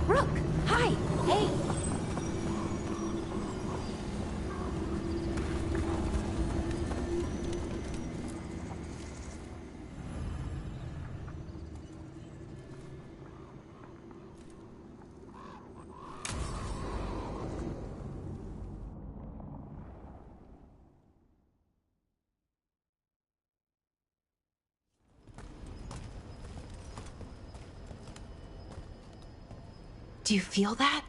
Rook, hi. Hey. Do you feel that?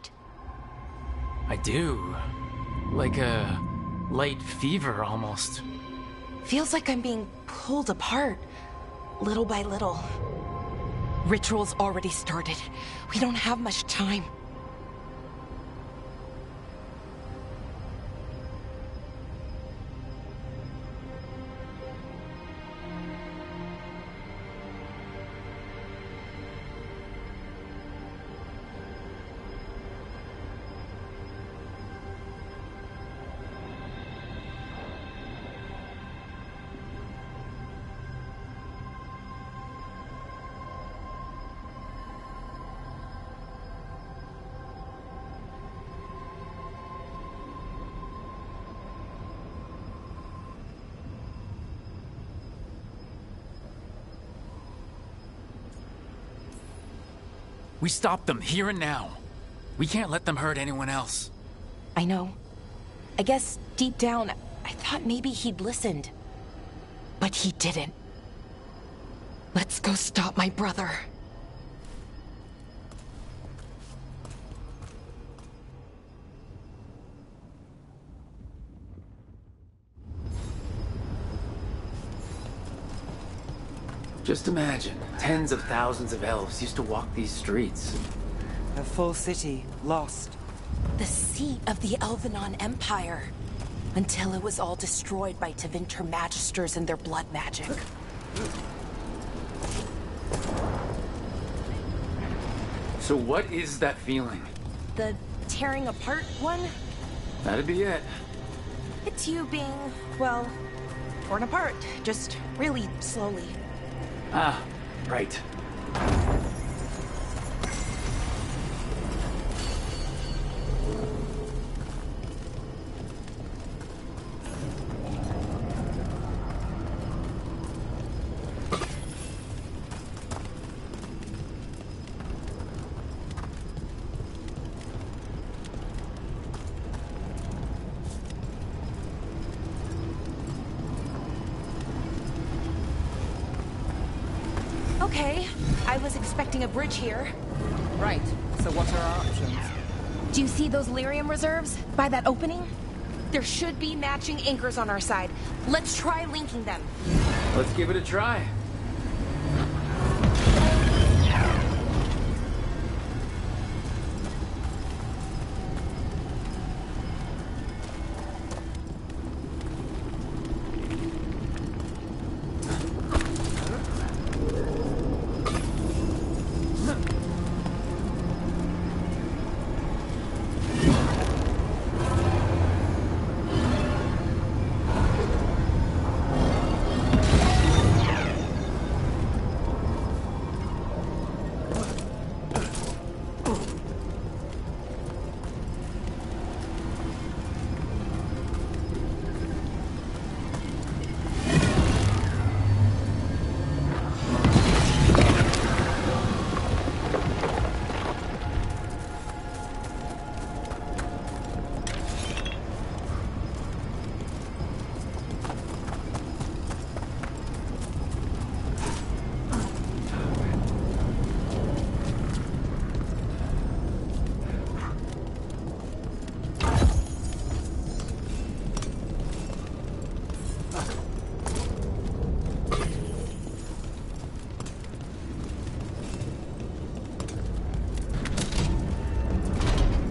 I do. Like a light fever, almost. Feels like I'm being pulled apart, little by little. Ritual's already started. We don't have much time. We stopped them here and now. We can't let them hurt anyone else. I know. I guess deep down, I thought maybe he'd listened. But he didn't. Let's go stop my brother. Just imagine, tens of thousands of elves used to walk these streets. A full city, lost. The seat of the Elvenon Empire. Until it was all destroyed by Tevinter Magisters and their blood magic. So what is that feeling? The tearing apart one? That'd be it. It's you being, well, torn apart. Just really slowly. Ah, right. Okay, I was expecting a bridge here. Right, so what are our options? Do you see those lyrium reserves by that opening? There should be matching anchors on our side. Let's try linking them. Let's give it a try.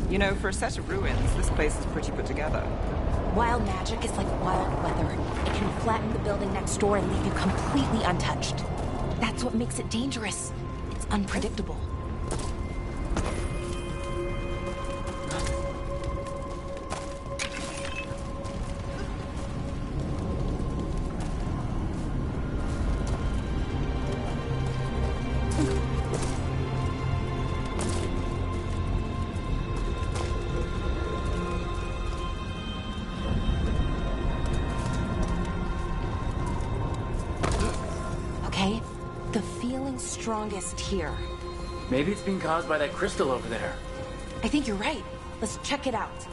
You know, for a set of ruins, this place is pretty put together. Wild magic is like wild weather. It can flatten the building next door and leave you completely untouched. That's what makes it dangerous. It's unpredictable. Okay? The feeling's strongest here. Maybe it's being caused by that crystal over there. I think you're right. Let's check it out.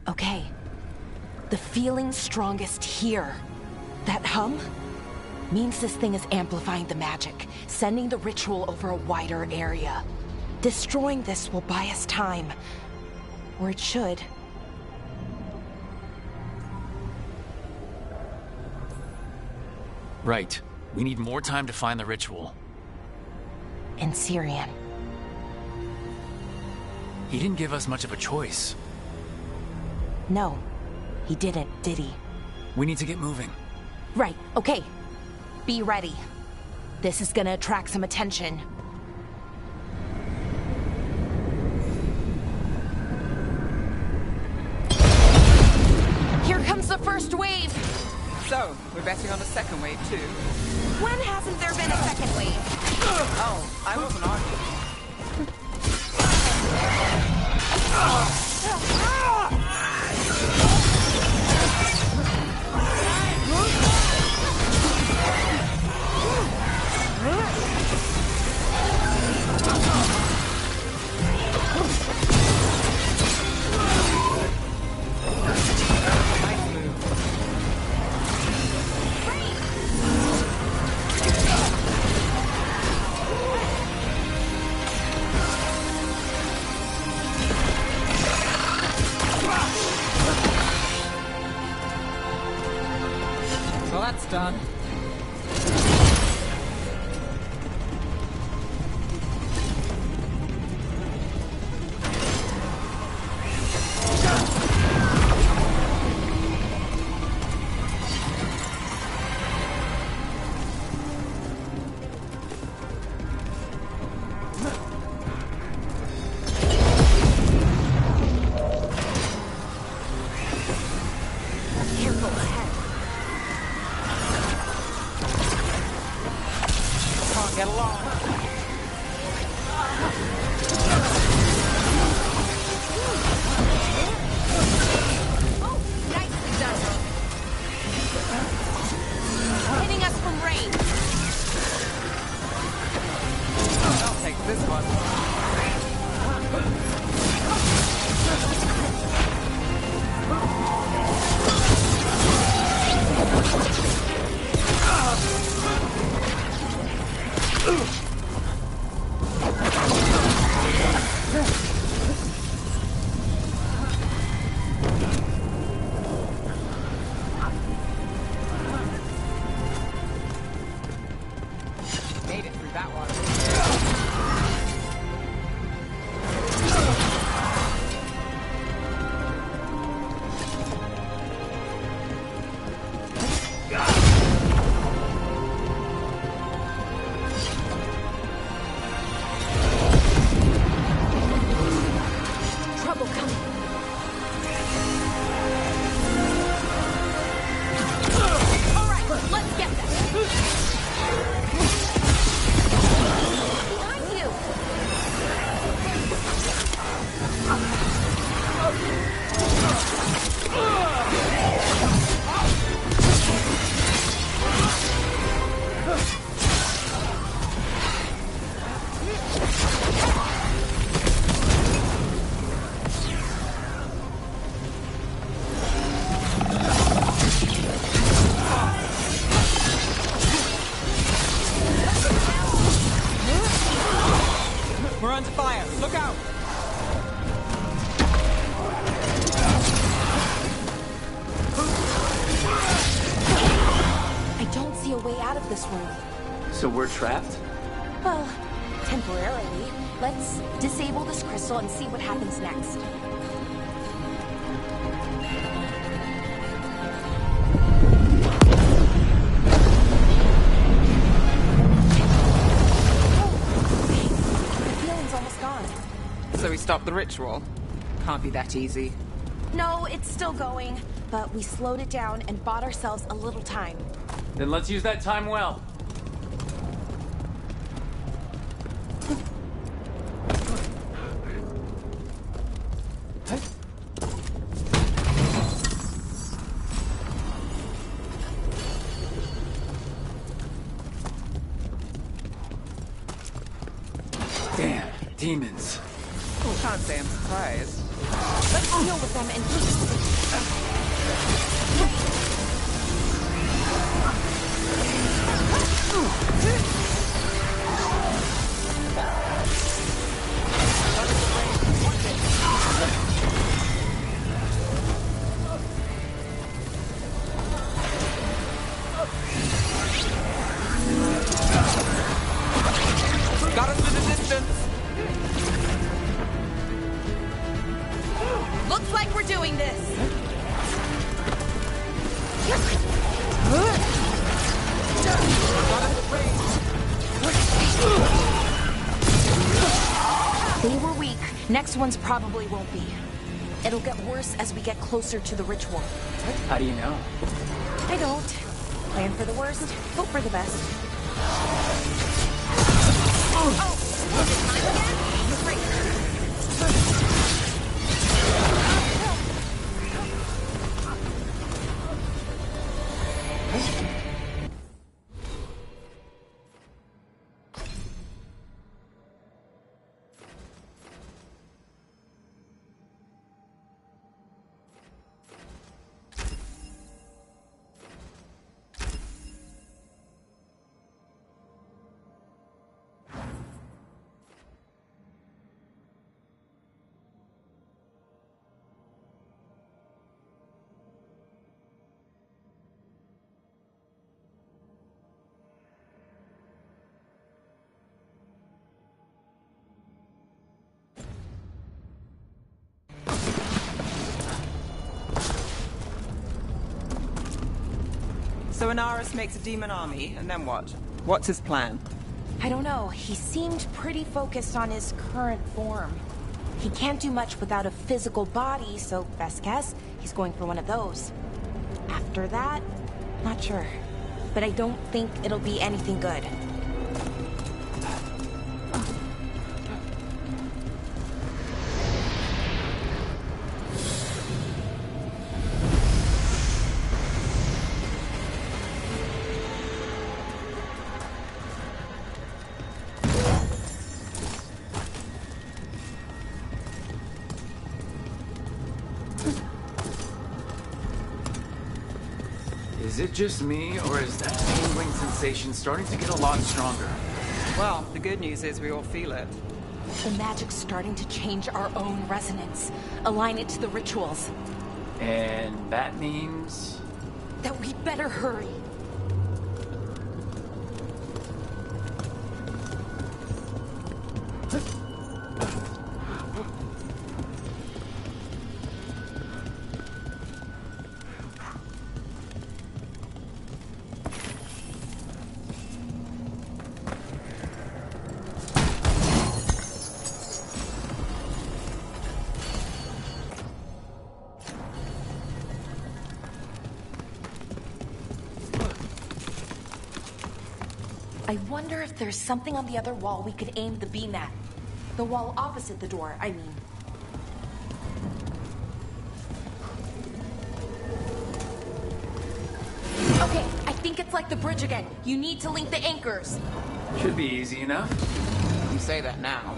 Okay. The feeling's strongest here. That hum means this thing is amplifying the magic, sending the ritual over a wider area. Destroying this will buy us time. Or it should. Right. We need more time to find the ritual. In Syrian. He didn't give us much of a choice. No, he didn't, did he? We need to get moving. Right, okay. Be ready. This is gonna attract some attention. Here comes the first wave! So, we're betting on a second wave too? When hasn't there been a second wave? Oh, I wasn't arguing. Well, that's done. Careful ahead. We're under fire. Look out! I don't see a way out of this room. So we're trapped? Well, temporarily. Let's disable this crystal and see what happens next. So we stopped the ritual. Can't be that easy. No, it's still going, but we slowed it down and bought ourselves a little time. Then let's use that time well. Damn, demons. Can't say I'm surprised. Let's deal with them and Got us to the distance. looks like we're doing this. They were weak. Next ones probably won't be. It'll get worse as we get closer to the ritual. How do you know? I don't. Plan for the worst, hope for the best. Oh! Mine again? Great. So Inaris makes a demon army, and then what? What's his plan? I don't know. He seemed pretty focused on his current form. He can't do much without a physical body, so best guess, he's going for one of those. After that, not sure. But I don't think it'll be anything good. Is it just me, or is that tingling sensation starting to get a lot stronger? Well, the good news is we all feel it. The magic's starting to change our own resonance, align it to the rituals. And that means... That we'd better hurry. I wonder if there's something on the other wall we could aim the beam at. The wall opposite the door, I mean. It's like the bridge again. You need to link the anchors. Should be easy enough. You say that now.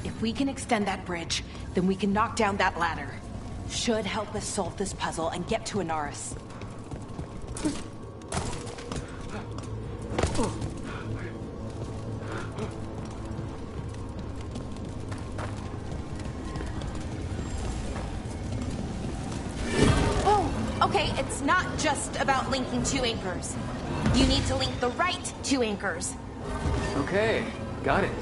If we can extend that bridge, then we can knock down that ladder. Should help us solve this puzzle and get to Anaris. Oh, okay, it's not just about linking two anchors. You need to link the right two anchors. Okay, got it.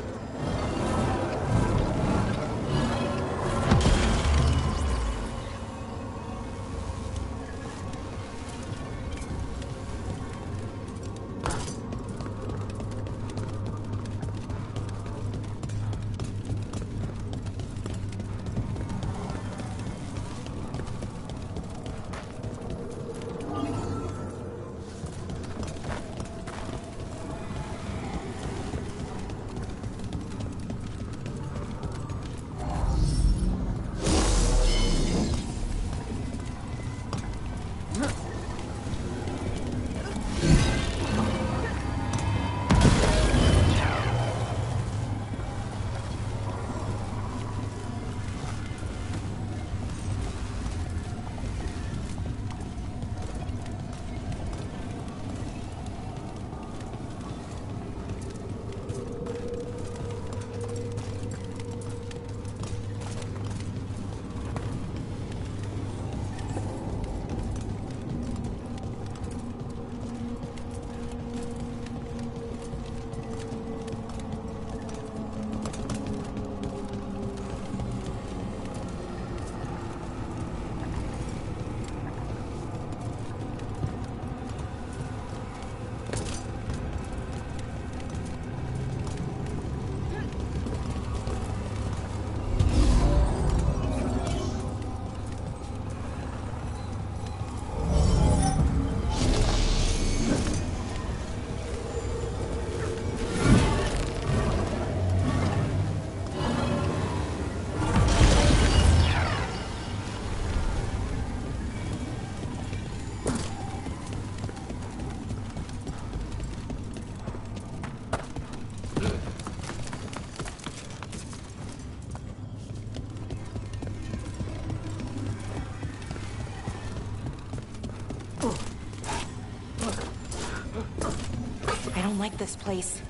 I don't like this place.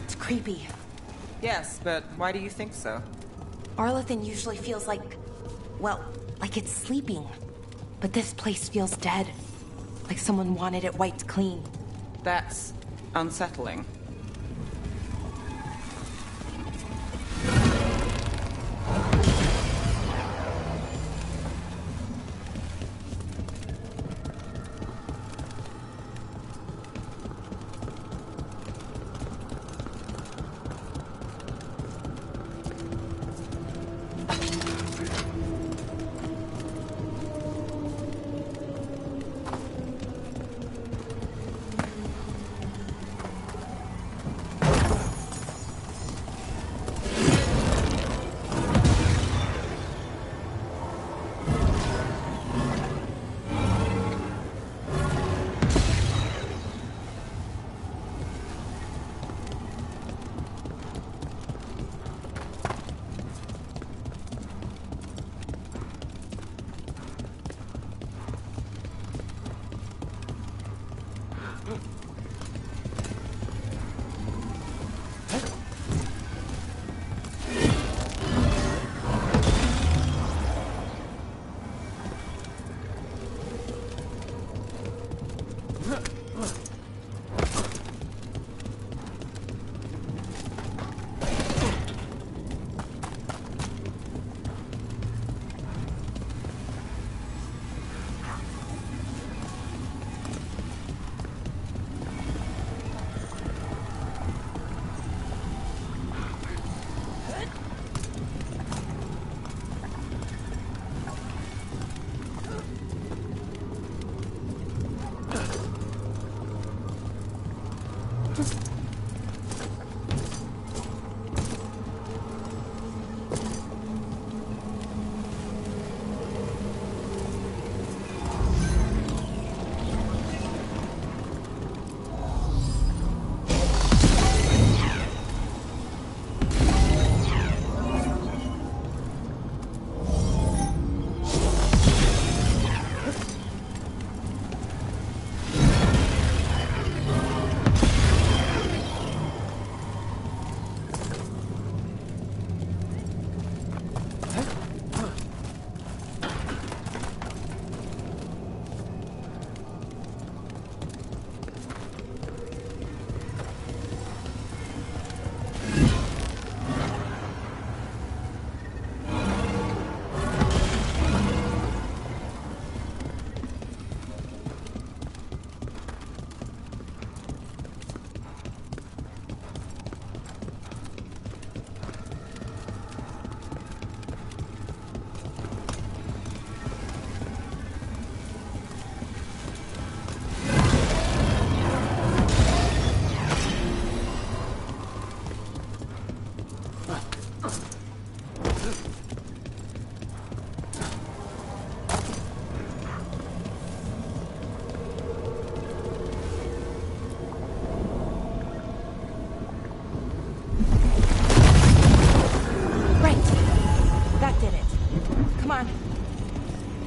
It's creepy. Yes, but why do you think so? Arlathan usually feels like, well, like it's sleeping. But this place feels dead. Like someone wanted it wiped clean. That's unsettling.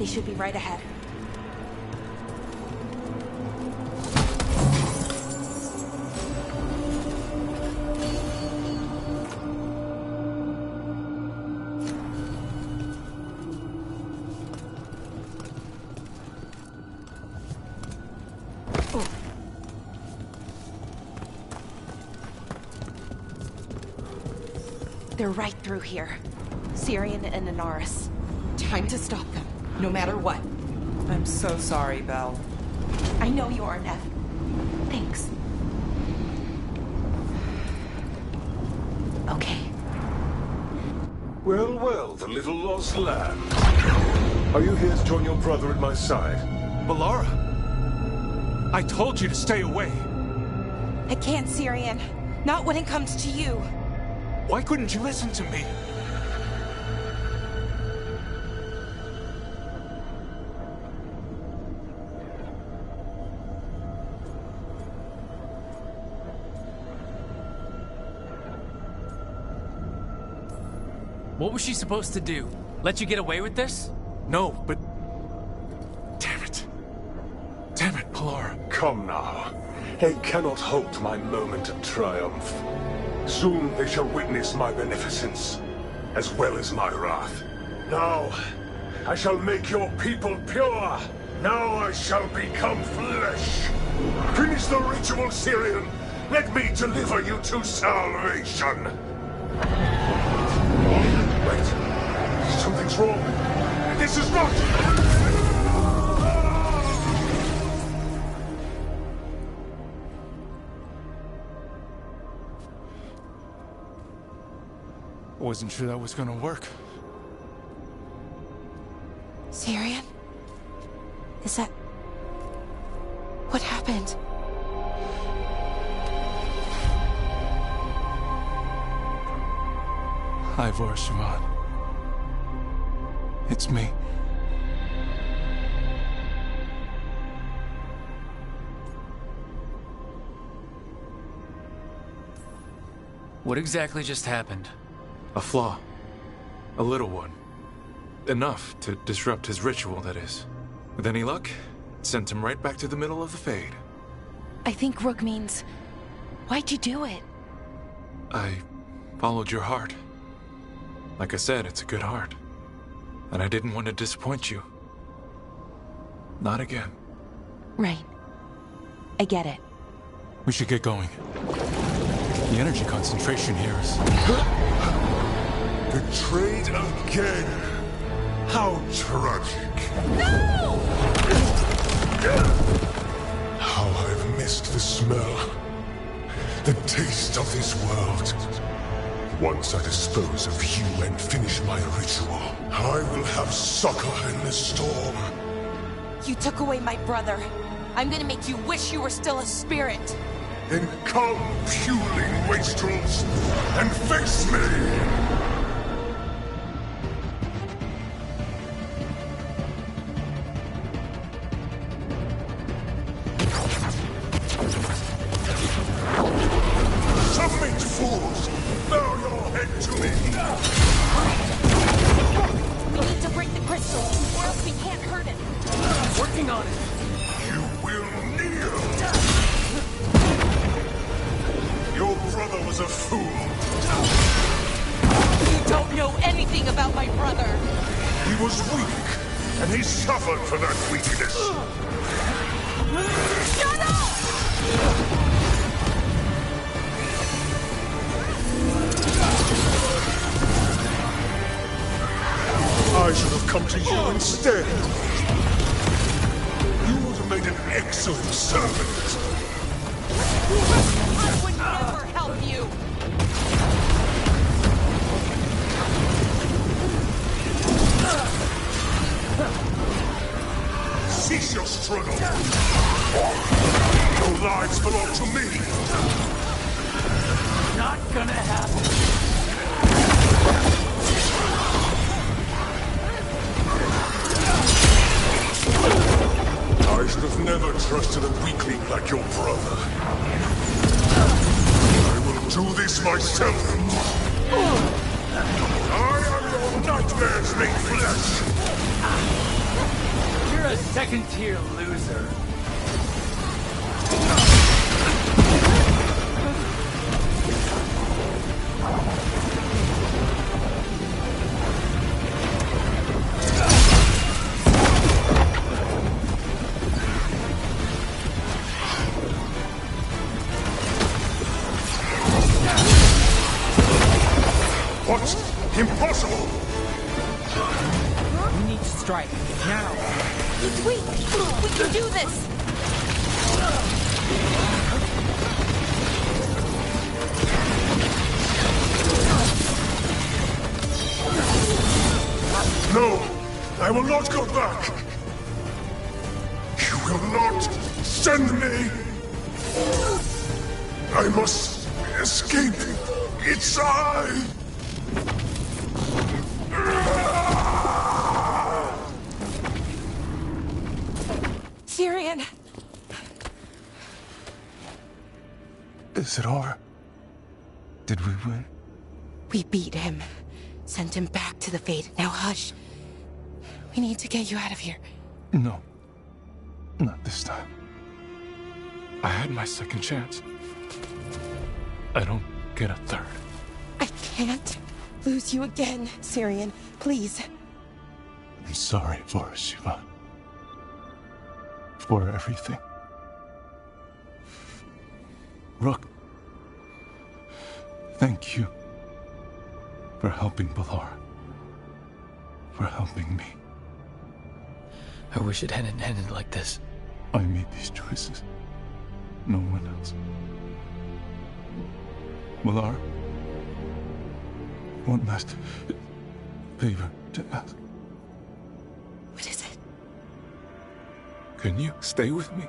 They should be right ahead. They're right through here. Syrian and Inaris. Time to stop them, no matter what. I'm so sorry, Belle. I know you are, Nev. Thanks. Okay. Well, well, the little lost lamb. Are you here to join your brother at my side? Balara! I told you to stay away! I can't, Syrian. Not when it comes to you. Why couldn't you listen to me? What was she supposed to do? Let you get away with this? No, but... Damn it. Damn it, Balara. Come now. They cannot halt my moment of triumph. Soon they shall witness my beneficence, as well as my wrath. Now, I shall make your people pure. Now I shall become flesh. Finish the ritual, Syrian. Let me deliver you to salvation. Wait. Something's wrong. This is not... I wasn't sure that was gonna work. Syrian? Is that... what happened? Ivor Shaman. It's me. What exactly just happened? A flaw. A little one. Enough to disrupt his ritual, that is. With any luck, it sent him right back to the middle of the Fade. I think Rook means... why'd you do it? I followed your heart. Like I said, it's a good heart. And I didn't want to disappoint you. Not again. Right. I get it. We should get going. The energy concentration here is... Betrayed again. How tragic. No! How I've missed the smell. The taste of this world. Once I dispose of you and finish my ritual, I will have succor in the storm. You took away my brother. I'm gonna make you wish you were still a spirit. Then come, puling wastrels, and face me! Submit, fools! Bow your head to me! We need to break the crystal, or else we can't hurt him. Working on it! You will kneel! Your brother was a fool. You don't know anything about my brother. He was weak, and he suffered for that weakness. Shut up! I should have come to you instead. You would have made an excellent servant. I would never help you. Cease your struggle. Your lives belong to me. Not gonna happen. I should have never trusted a weakling like your brother. I will do this myself. I am your nightmares made flesh. a second-tier loser. What? Impossible! We need to strike. Now. He's weak! We can do this! No! I will not go back! You will not send me! I must escape! It's I! Tyrion! Is it over? Did we win? We beat him. Sent him back to the Fate. Now hush. We need to get you out of here. No. Not this time. I had my second chance. I don't get a third. I can't lose you again, Tyrion. Please. I'm sorry for us, Siobhan. For everything. Rook. Thank you. For helping Balara. For helping me. I wish it hadn't ended like this. I made these choices. No one else. Balara. One last favor to ask. What is it? Can you stay with me?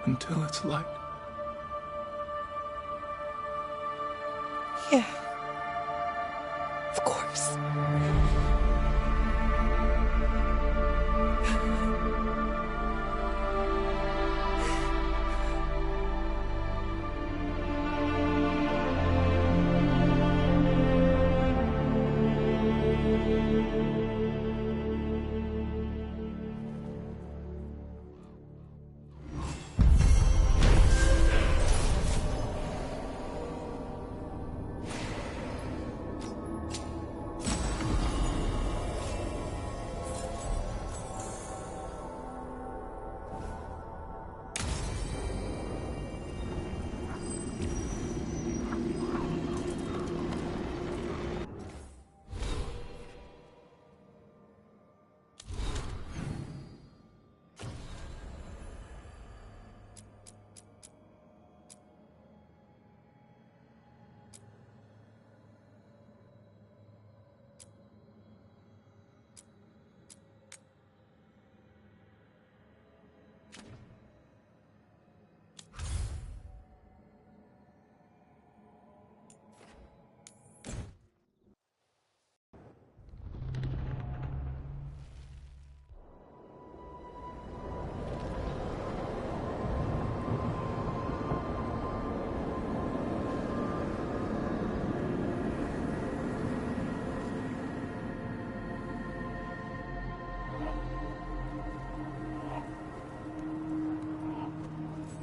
Until it's light? Yeah. Of course.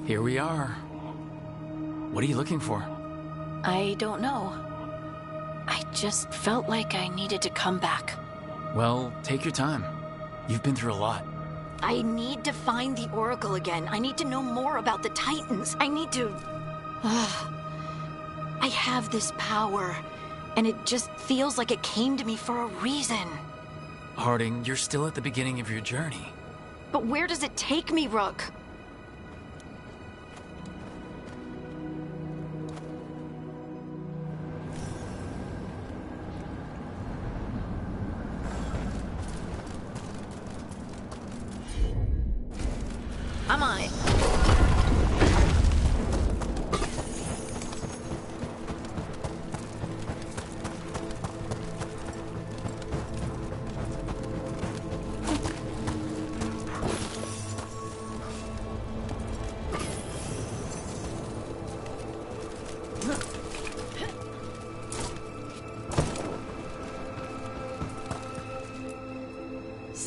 Here we are. What are you looking for? I don't know. I just felt like I needed to come back. Well, take your time. You've been through a lot. I need to find the Oracle again. I need to know more about the Titans. I need to... I have this power, and it just feels like it came to me for a reason. Harding, you're still at the beginning of your journey. But where does it take me, Rook? I'm on it.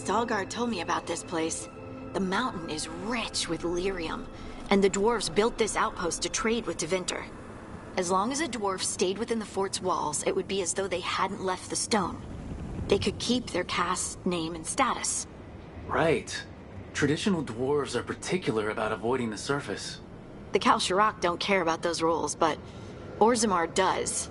Veilguard told me about this place. The mountain is rich with lyrium, and the dwarves built this outpost to trade with Tevinter. As long as a dwarf stayed within the fort's walls, it would be as though they hadn't left the stone. They could keep their caste, name, and status. Right. Traditional dwarves are particular about avoiding the surface. The Kalsharak don't care about those rules, but Orzammar does.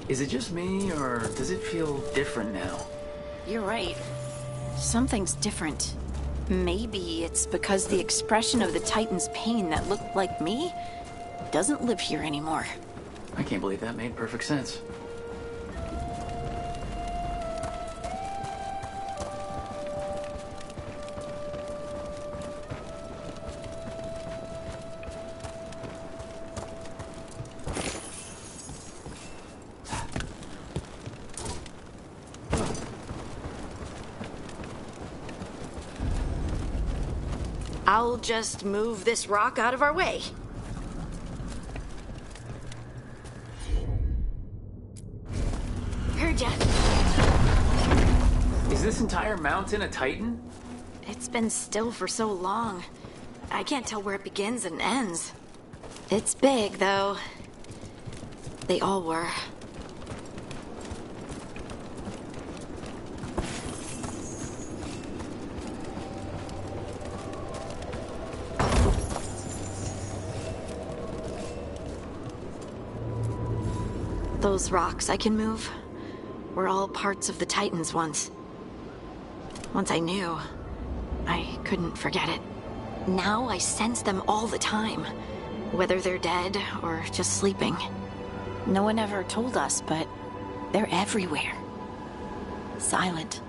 Is it just me, or does it feel different now? You're right. Something's different. Maybe it's because the expression of the Titan's pain that looked like me doesn't live here anymore. I can't believe that made perfect sense. I'll just move this rock out of our way. Heard ya. Is this entire mountain a Titan? It's been still for so long. I can't tell where it begins and ends. It's big, though. They all were. Those rocks I can move were all parts of the Titans once. Once I knew, I couldn't forget it. Now I sense them all the time, whether they're dead or just sleeping. No one ever told us, but they're everywhere. Silent.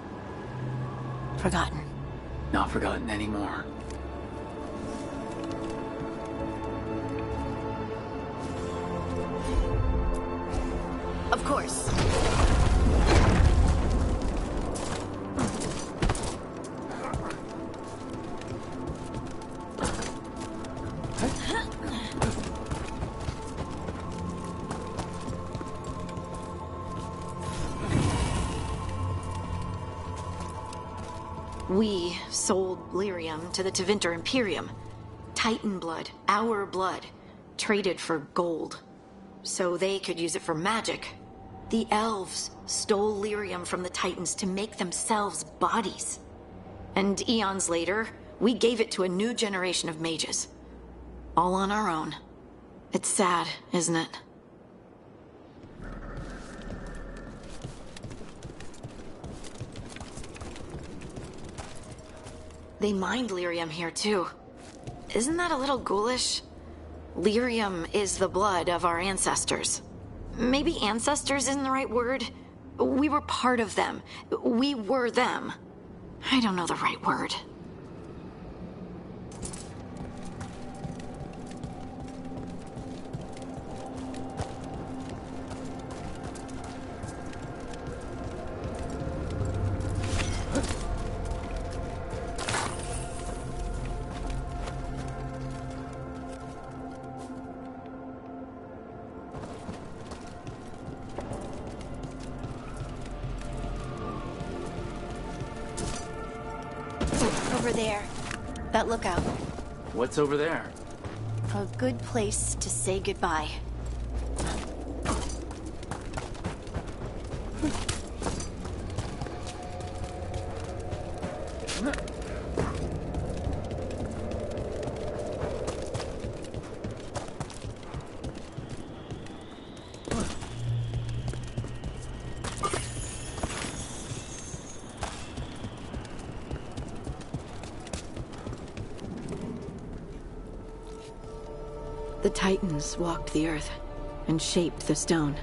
Forgotten. Not forgotten anymore. Of course. We sold lyrium to the Tevinter Imperium. Titan blood, our blood, traded for gold. So they could use it for magic. The elves stole lyrium from the Titans to make themselves bodies. And eons later, we gave it to a new generation of mages. All on our own. It's sad, isn't it? They mined lyrium here, too. Isn't that a little ghoulish? Lyrium is the blood of our ancestors. Maybe ancestors isn't the right word. We were part of them. We were them. I don't know the right word. Over there. That lookout. What's over there? A good place to say goodbye. The Titans walked the earth and shaped the stone.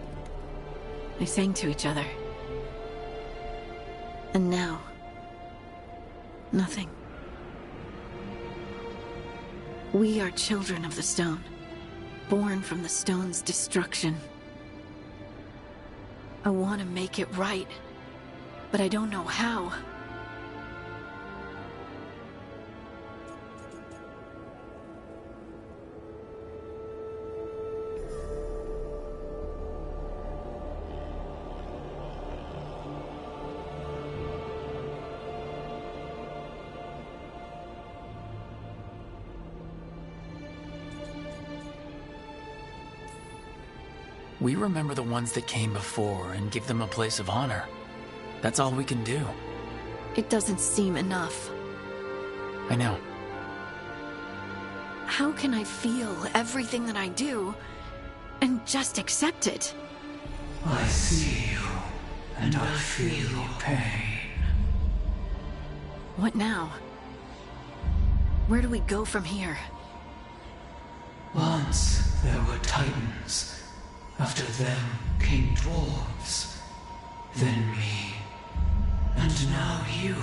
They sang to each other. And now, nothing. We are children of the stone, born from the stone's destruction. I want to make it right, but I don't know how. We remember the ones that came before and give them a place of honor. That's all we can do. It doesn't seem enough. I know. How can I feel everything that I do and just accept it? I see you, and I feel your pain. What now? Where do we go from here? Once there were titans. After them came dwarves. Then me. And now you.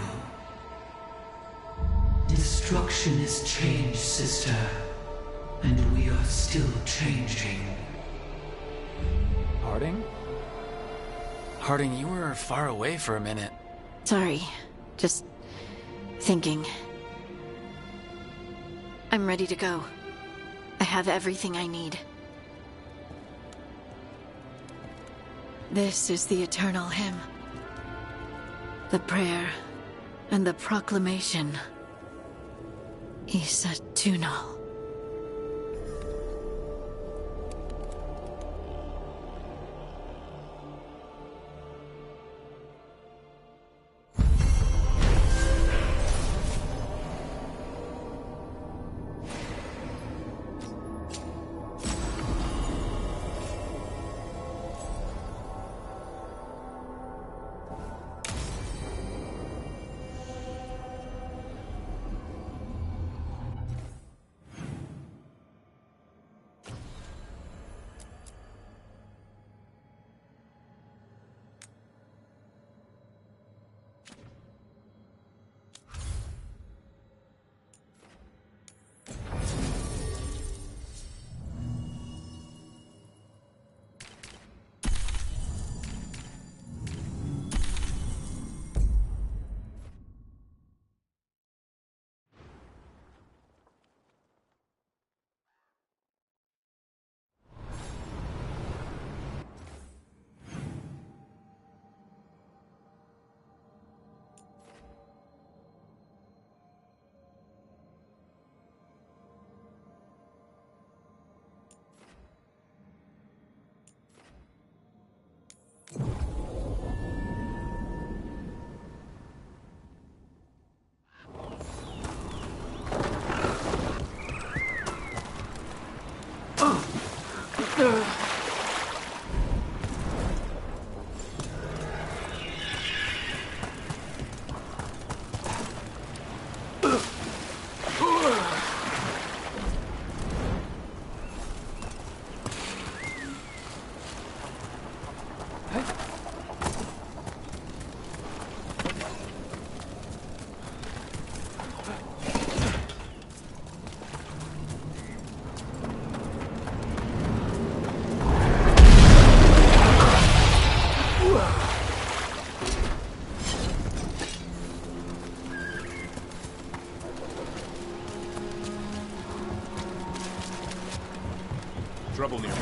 Destruction is change, sister. And we are still changing. Harding? Harding, you were far away for a minute. Sorry, just thinking. I'm ready to go. I have everything I need. This is the eternal hymn. The prayer and the proclamation. Isa Tunal. Trouble nearby.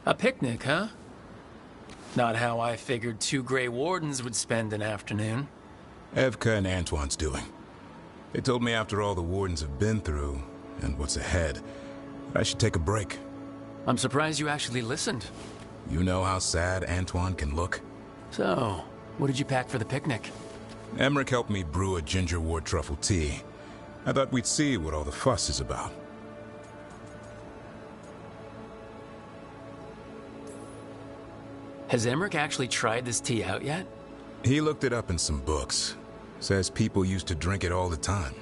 A picnic, huh? Not how I figured 2 Grey Wardens would spend an afternoon. Evka and Antoine's doing. They told me after all the Wardens have been through, and what's ahead, I should take a break. I'm surprised you actually listened. You know how sad Antoine can look? So, what did you pack for the picnic? Emmerich helped me brew a ginger wort truffle tea. I thought we'd see what all the fuss is about. Has Emmerich actually tried this tea out yet? He looked it up in some books. Says people used to drink it all the time.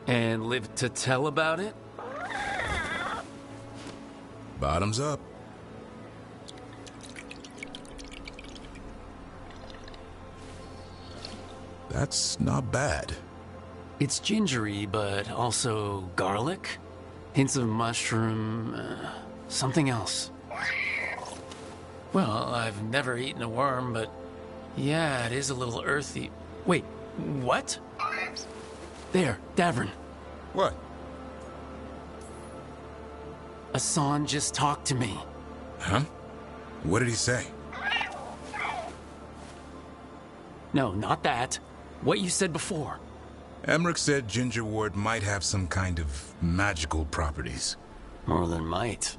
And lived to tell about it? Bottoms up. That's not bad. It's gingery, but also garlic. Hints of mushroom, something else. Well, I've never eaten a worm, but yeah, it is a little earthy. Wait, what? There, Davern. What? Hassan just talked to me. Huh? What did he say? No, not that. What you said before. Emmerich said ginger wort might have some kind of magical properties. More than might.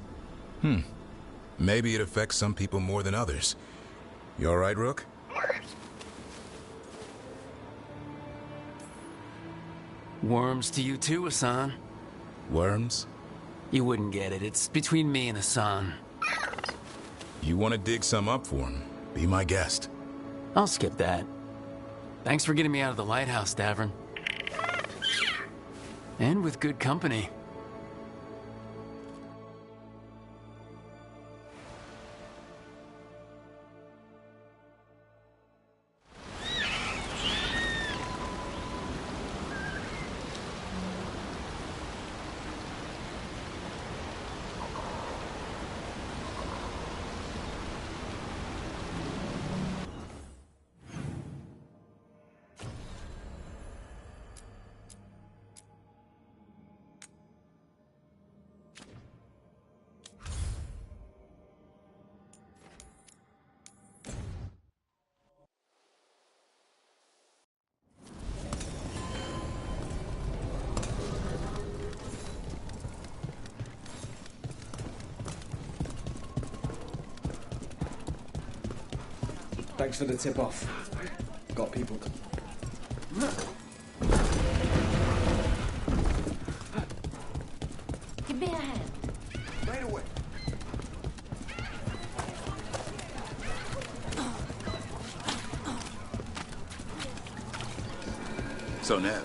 Maybe it affects some people more than others. You all right, Rook? Worms to you too, Hassan. Worms? You wouldn't get it. It's between me and Hassan. You want to dig some up for him? Be my guest. I'll skip that. Thanks for getting me out of the lighthouse, Davern. And with good company. Thanks for the tip-off. Got people. Give me a hand. Right away. So, Ned.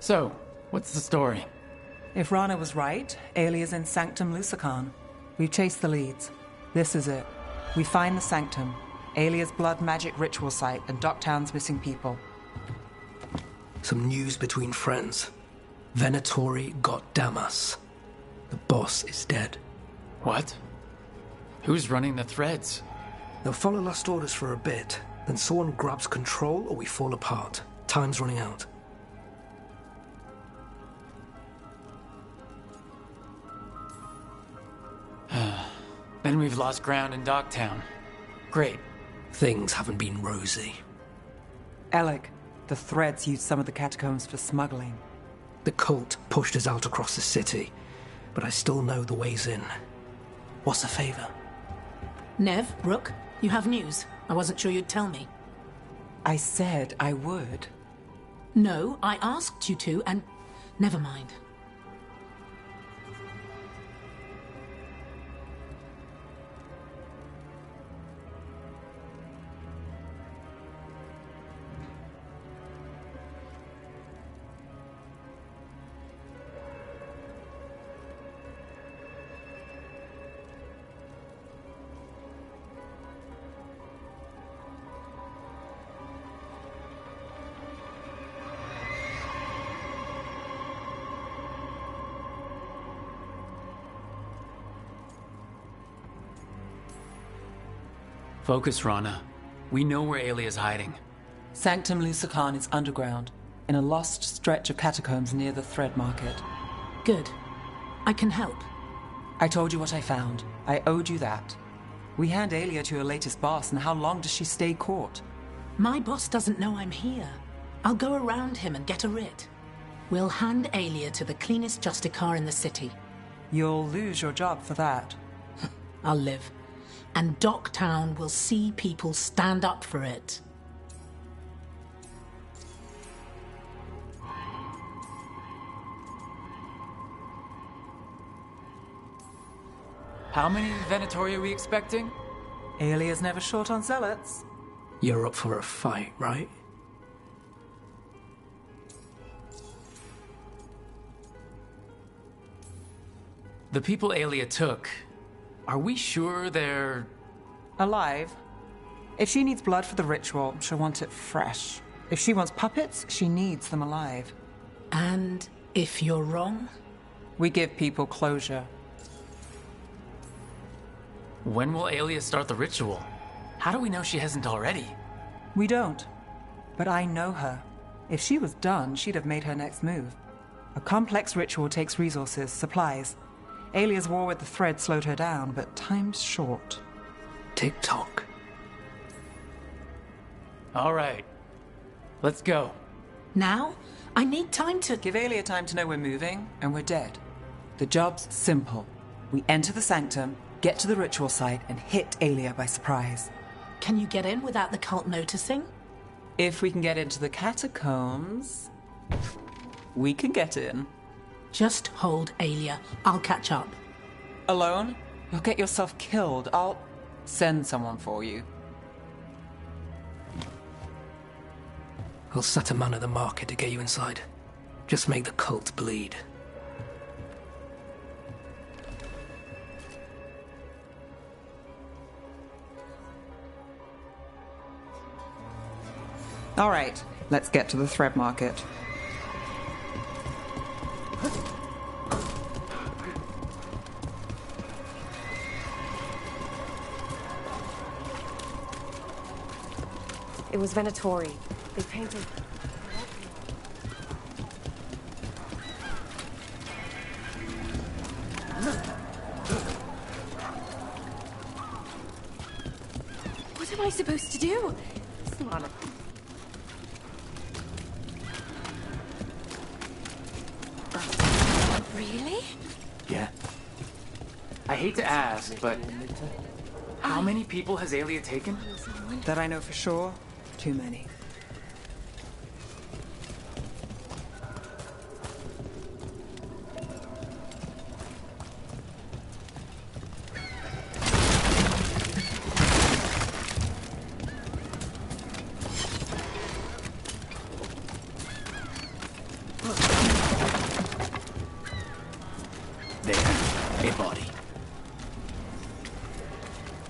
So, what's the story? If Rana was right, Ailey is in Sanctum Lucican. We've chased the leads. This is it. We find the Sanctum, Ailia's blood magic ritual site, and Docktown's missing people. Some news between friends. Venatori got Damas. The boss is dead. What? Who's running the threads? They'll follow last orders for a bit, then someone grabs control or we fall apart. Time's running out. Then we've lost ground in Docktown. Great. Things haven't been rosy. Alec, the Threads used some of the catacombs for smuggling. The cult pushed us out across the city, but I still know the ways in. What's the favor? Nev, Rook, you have news. I wasn't sure you'd tell me. I said I would. No, I asked you to, and never mind. Focus, Rana. We know where Alia's hiding. Sanctum Lucican is underground, in a lost stretch of catacombs near the Thread Market. Good. I can help. I told you what I found. I owed you that. We hand Alia to her latest boss, and how long does she stay caught? My boss doesn't know I'm here. I'll go around him and get a writ. We'll hand Alia to the cleanest Justicar in the city. You'll lose your job for that. I'll live. And Docktown will see people stand up for it. How many Venatori are we expecting? Alia's never short on zealots. You're up for a fight, right? The people Alia took, are we sure they're... alive? If she needs blood for the ritual, she'll want it fresh. If she wants puppets, she needs them alive. And if you're wrong? We give people closure. When will Alia start the ritual? How do we know she hasn't already? We don't. But I know her. If she was done, she'd have made her next move. A complex ritual takes resources, supplies. Alia's war with the Thread slowed her down, but time's short. Tick-tock. All right. Let's go. Now? I need time to... Give Alia time to know we're moving, and we're dead. The job's simple. We enter the sanctum, get to the ritual site, and hit Alia by surprise. Can you get in without the cult noticing? If we can get into the catacombs, we can get in. Just hold Alia. I'll catch up. Alone? You'll get yourself killed. I'll send someone for you. I'll set a man at the market to get you inside. Just make the cult bleed. All right, let's get to the Thread Market. It was Venatori. They painted... What am I supposed to do? It's not a... Really? Yeah. I hate to ask, but how many people has Alia taken? That I know for sure, too many.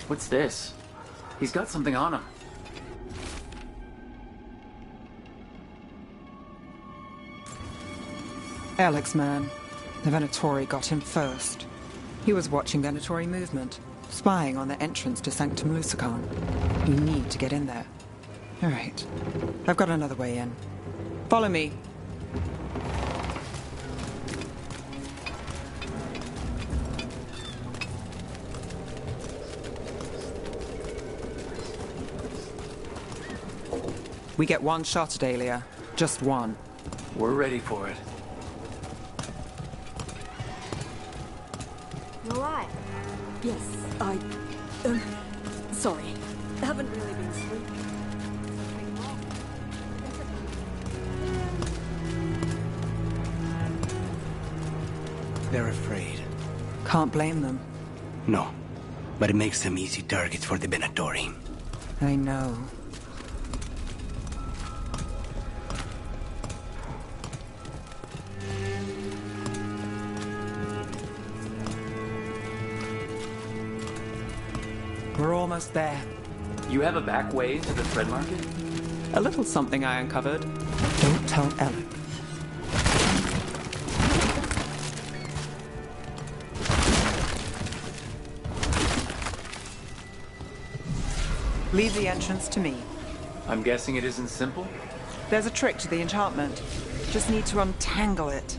What's this? He's got something on him. Alex, man. The Venatori got him first. He was watching Venatori movement, spying on the entrance to Sanctum Lucican. We need to get in there. All right. I've got another way in. Follow me. We get one shot at Aelia. Just one. We're ready for it. You alright? Yes, sorry. Haven't really been sleeping. They're afraid. Can't blame them. No, but it makes them easy targets for the Venatori. I know. We're almost there. You have a back way to the thread market? A little something I uncovered. Don't tell Alec. Leave the entrance to me. I'm guessing it isn't simple? There's a trick to the enchantment. Just need to untangle it.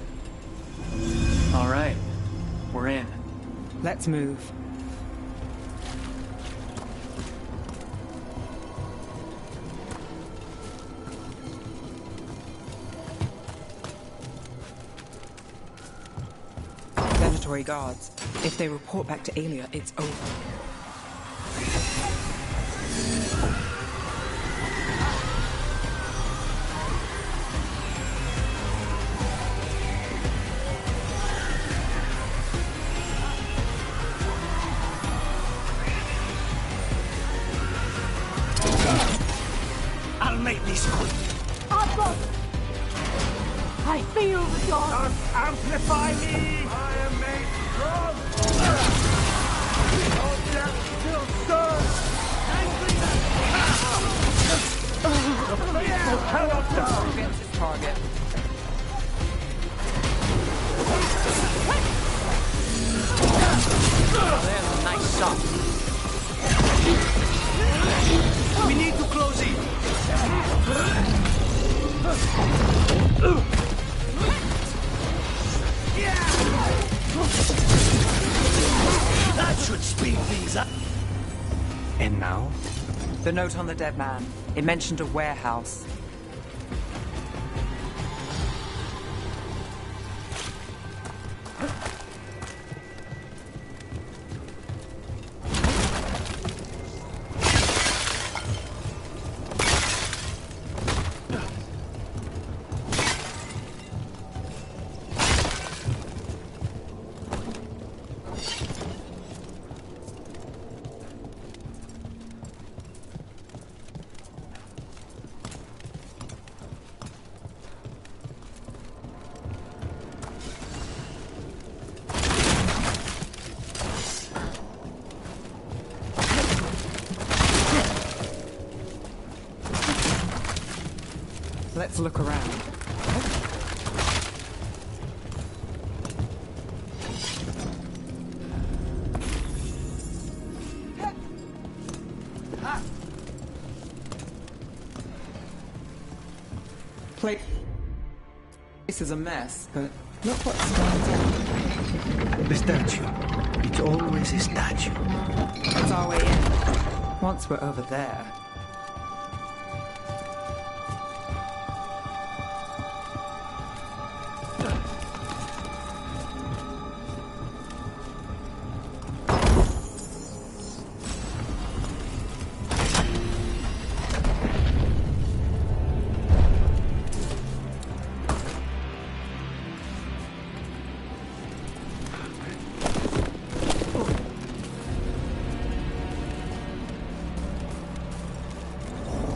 All right. We're in. Let's move. Venatori guards. If they report back to Aelia, it's over. I'll make this quick. I feel the dawn! Amplify me! I am made strong! Oh, death still stirs! The faithful cannot die! Against his target. There's a nice shot. We need to close in. That should speed things up. And now? The note on the dead man. It mentioned a warehouse. Let's look around. Place is a mess, but look what stands out. The statue. It's always a statue. It's our way in. Once we're over there.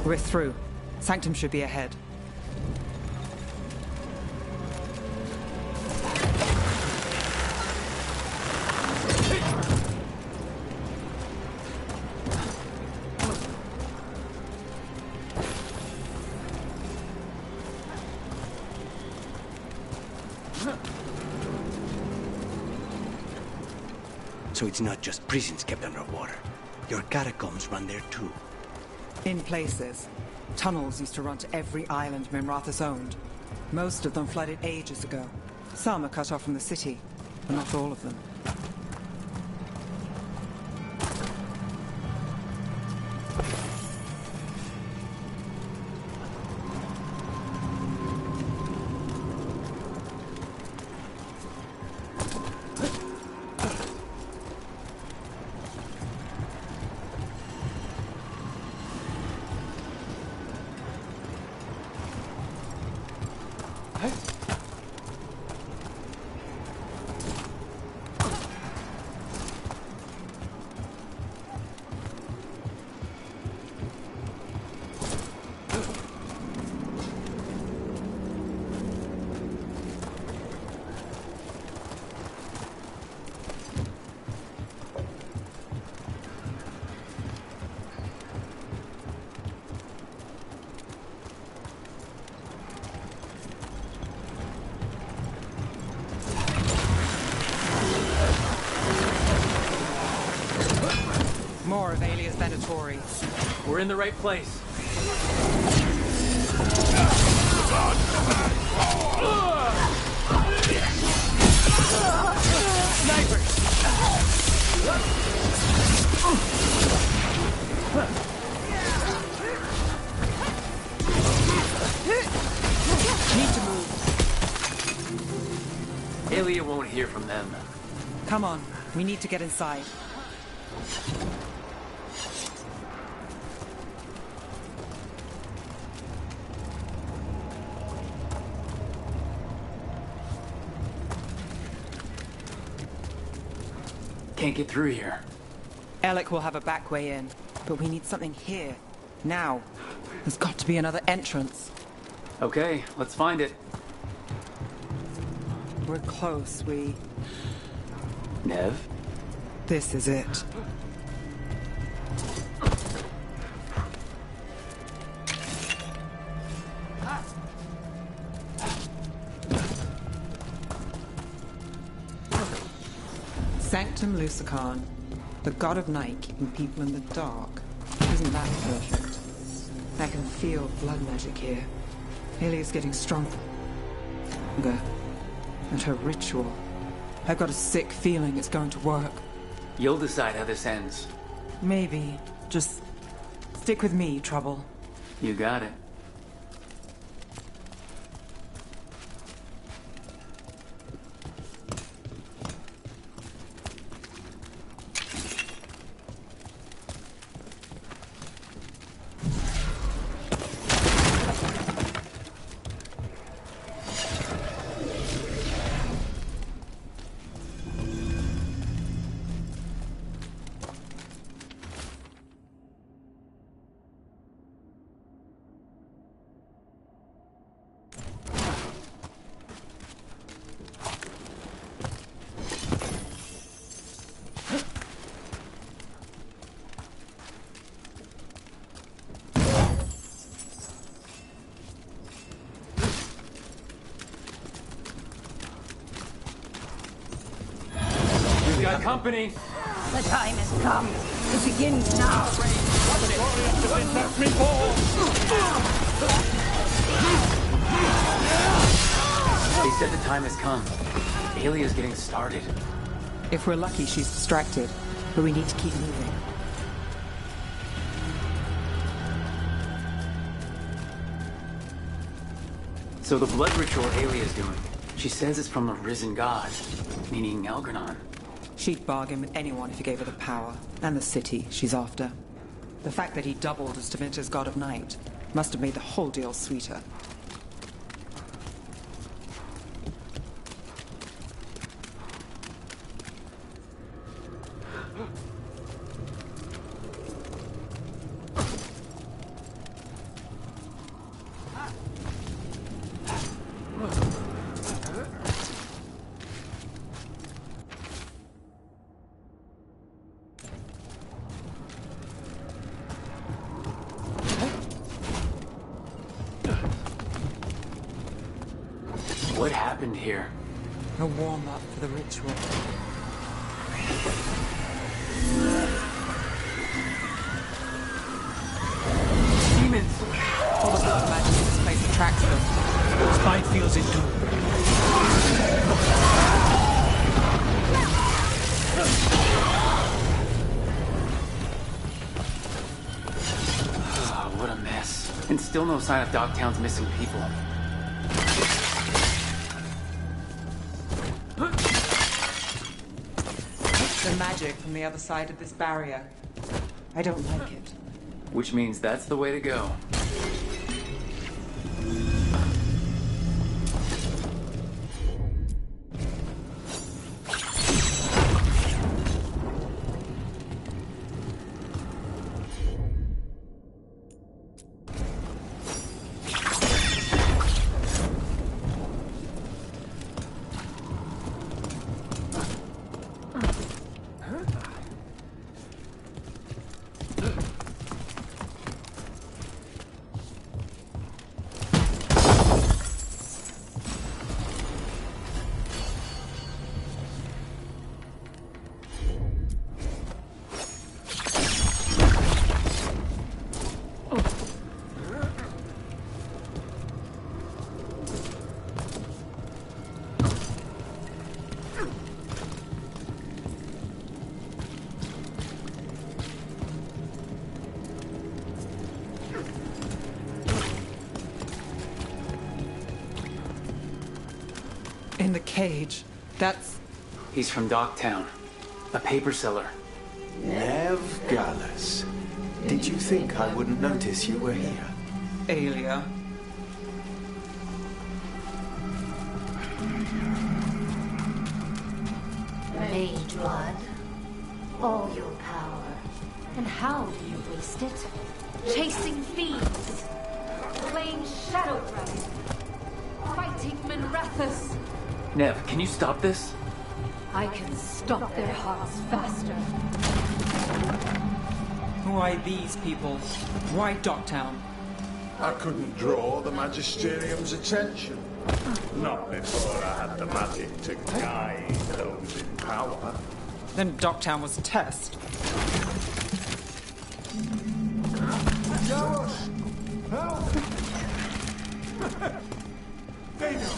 We're through. Sanctum should be ahead. So it's not just prisons kept underwater. Your catacombs run there too. In places. Tunnels used to run to every island Minrathous owned. Most of them flooded ages ago. Some are cut off from the city, but not all of them. More of Alia's Venatori. We're in the right place. Need to move. Alia won't hear from them. Come on, we need to get inside. Can't get through here. Alec will have a back way in, but we need something here. Now. There's got to be another entrance. Okay, let's find it. We're close, Nev? This is it. Sanctum Lucican, the god of night keeping people in the dark. Isn't that perfect? I can feel blood magic here. Alia's getting stronger. And her ritual. I've got a sick feeling it's going to work. You'll decide how this ends. Maybe. Just stick with me, Trouble. You got it. Got company. The time has come. It begins now. They said the time has come. Alia's getting started. If we're lucky, she's distracted, but we need to keep moving. So the blood ritual Alia's doing, she says it's from a risen god, meaning Algernon. She'd bargain with anyone if he gave her the power, and the city she's after. The fact that he doubled as Tevinter's god of night must have made the whole deal sweeter. What happened here? A warm-up for the ritual. Demons! All the blood magic in this place attracts them. Spite feels it too. Oh, what a mess. And still no sign of Dogtown's missing people. The magic from the other side of this barrier. I don't like it. Which means that's the way to go. In the cage. That's... He's from Docktown. A paper seller. Nev Gallus. Did you think I wouldn't notice you were here? Aelia. Mage blood. All your power. And how do you waste it? Chasing thieves. Playing Shadow Dragon. Fighting Minrathus. Nev, can you stop this? I can stop their hearts faster. Why these people? Why Docktown? I couldn't draw the Magisterium's attention. Not before I had the magic to guide those in power. Then Docktown was a test. Gallus! Help! They know.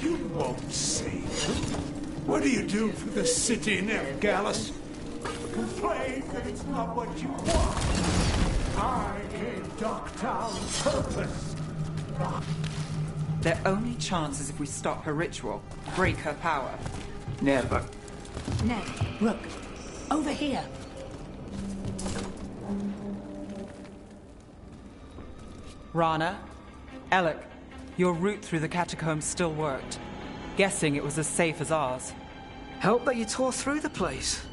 You won't save them. What do you do for the city, Nev Gallus? Complain that it's not what you want. I gave Docktown purpose. Their only chance is if we stop her ritual, break her power. Never. Nev, look. Over here. Rana, Alec, your route through the catacombs still worked. Guessing it was as safe as ours. Help that you tore through the place.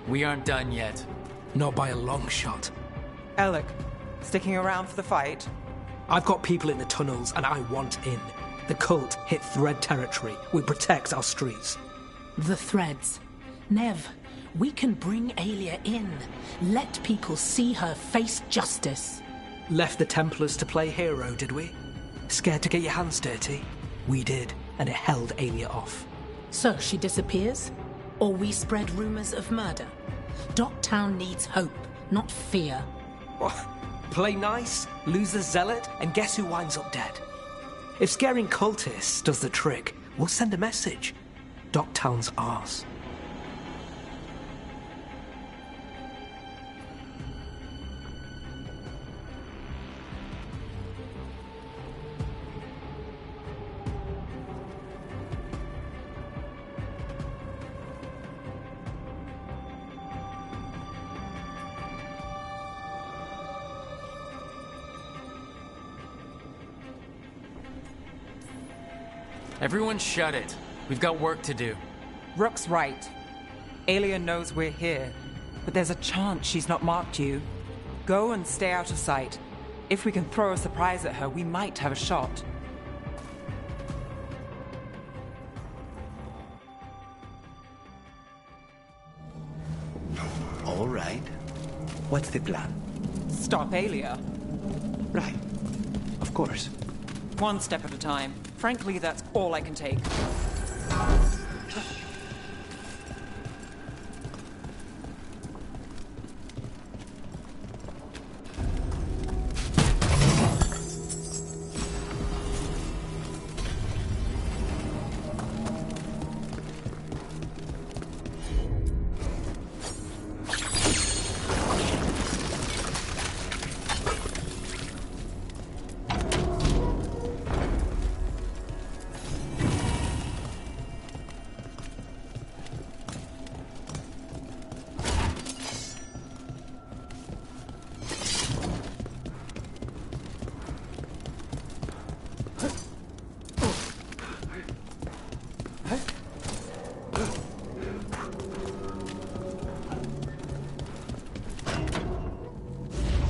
We aren't done yet. Not by a long shot. Alec, sticking around for the fight? I've got people in the tunnels and I want in. The cult hit Thread territory. We protect our streets. The threads. Nev, we can bring Aelia in. Let people see her face justice. Left the Templars to play hero, did we? Scared to get your hands dirty? We did, and it held Aelia off. So she disappears? Or we spread rumors of murder? Docktown needs hope, not fear. What? Play nice, lose the zealot, and guess who winds up dead? If scaring cultists does the trick, we'll send a message. Docktown's ours. Everyone shut it. We've got work to do. Rook's right. Aelia knows we're here, but there's a chance she's not marked you. Go and stay out of sight. If we can throw a surprise at her, we might have a shot. All right. What's the plan? Stop Aelia. Right. Of course. One step at a time. Frankly, that's all I can take.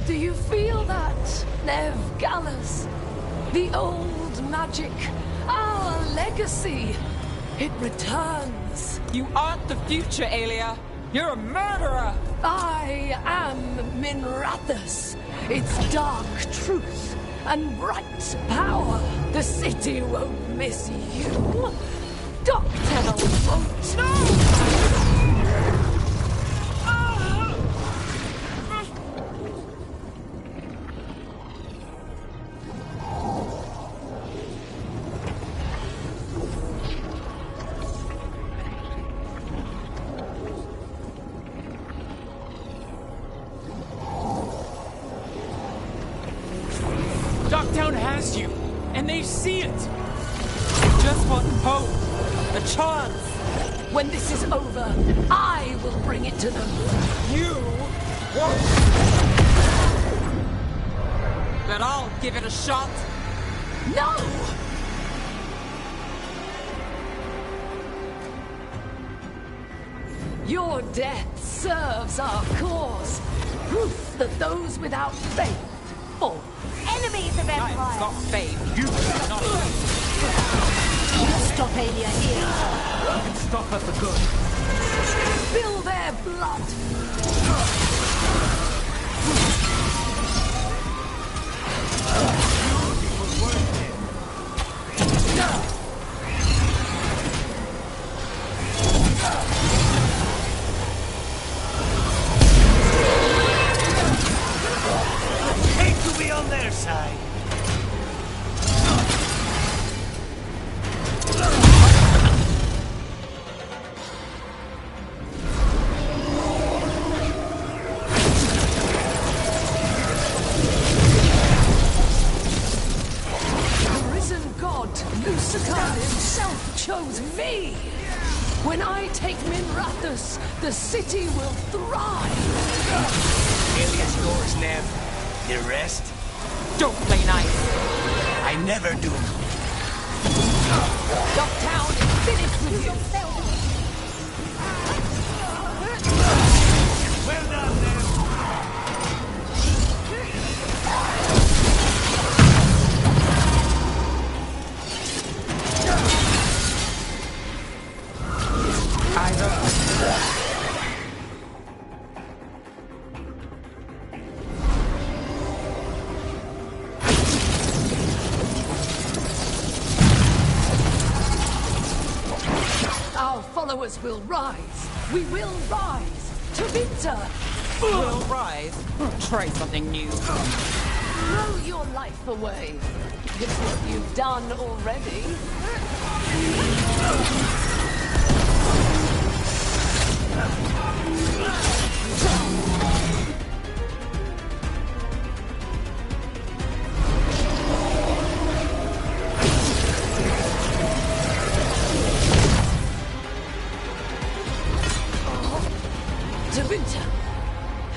Do you feel that, Nev Gallus? The old magic, our legacy. It returns. You aren't the future, Aelia. You're a murderer. I am Minrathus. It's dark truth and bright power. The city won't miss you. Docktown won't. No! has you, and they see it. Just want hope. A chance. When this is over, I will bring it to them. You won't. But I'll give it a shot. No! Your death serves our cause. Proof that those without faith fall. Enemies of Empire! I've got faith. You not You stop Alia here. You can stop her for good. Spill their blood. Hate to be on their side. Lucifer himself chose me! When I take Minrathous, the city will thrive! Alias yours, Nev. The rest? Don't play nice. I never do. Dogtown is finished with you! Well done, Nev. Our followers will rise! We will rise! To Winter! Will rise. Try something new. Throw your life away! It's what you've done already. Winter,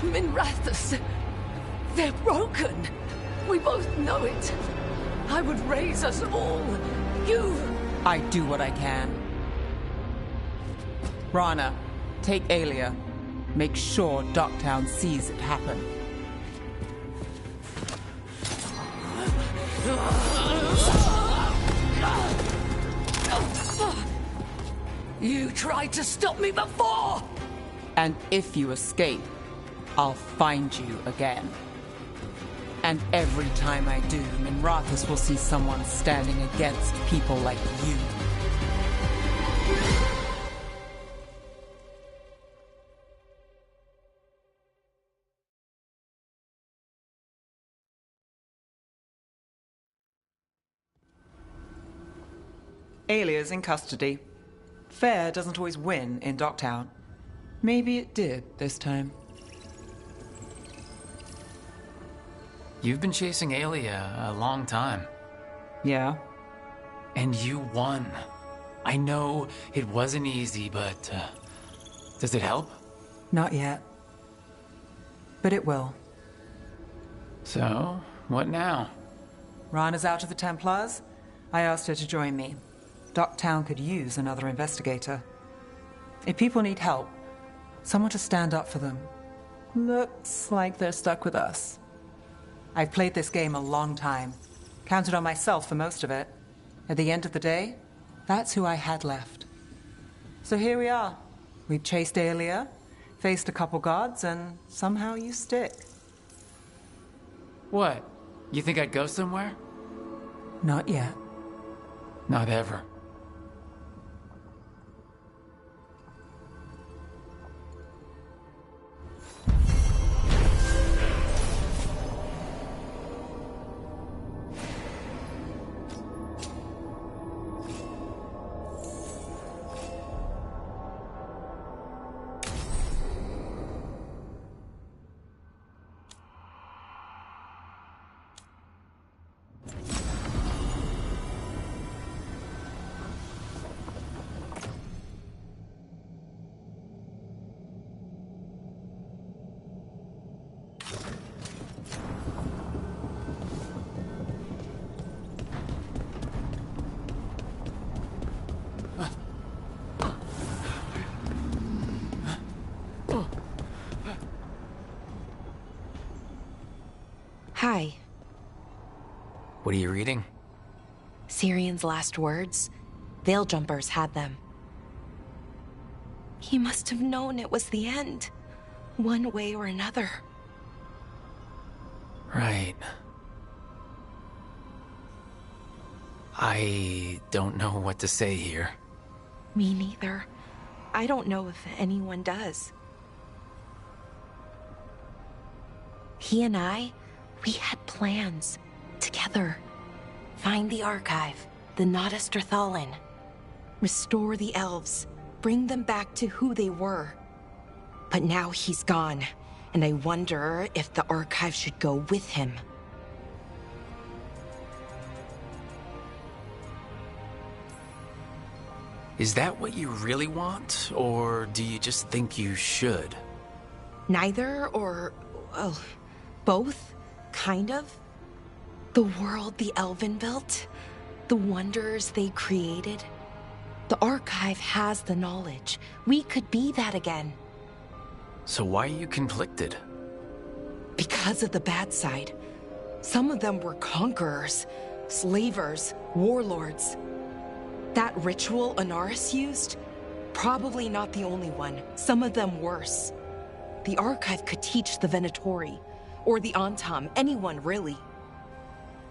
Minrathous, they're broken. We both know it. I would raise us all. You... I do what I can. Rana, take Alia. Make sure Dogtown sees it happen. You tried to stop me before! And if you escape, I'll find you again. And every time I do, Minrathous will see someone standing against people like you. Alia's in custody. Fair doesn't always win in Dogtown. Maybe it did this time. You've been chasing Alia a long time. Yeah? And you won. I know it wasn't easy, but does it help? Not yet. But it will. So, what now? Rana's out of the Templars. I asked her to join me. Dogtown could use another investigator. If people need help, someone to stand up for them. Looks like they're stuck with us. I've played this game a long time. Counted on myself for most of it. At the end of the day, that's who I had left. So here we are. We've chased Alia, faced a couple guards, and somehow you stick. What? You think I'd go somewhere? Not yet. Not ever. Hi. What are you reading? Syrion's last words. Veil Jumpers had them. He must have known it was the end, one way or another. Right. I don't know what to say here. Me neither. I don't know if anyone does. He and I, we had plans. Together. Find the archive, the Nodasterthalin. Restore the elves. Bring them back to who they were. But now he's gone, and I wonder if the archive should go with him. Is that what you really want, or do you just think you should? Neither, or, well, both, kind of. The world the Elven built, the wonders they created. The archive has the knowledge. We could be that again. So why are you conflicted? Because of the bad side. Some of them were conquerors, slavers, warlords. That ritual Anaris used? Probably not the only one. Some of them worse. The archive could teach the Venatori, or the Antam, anyone really.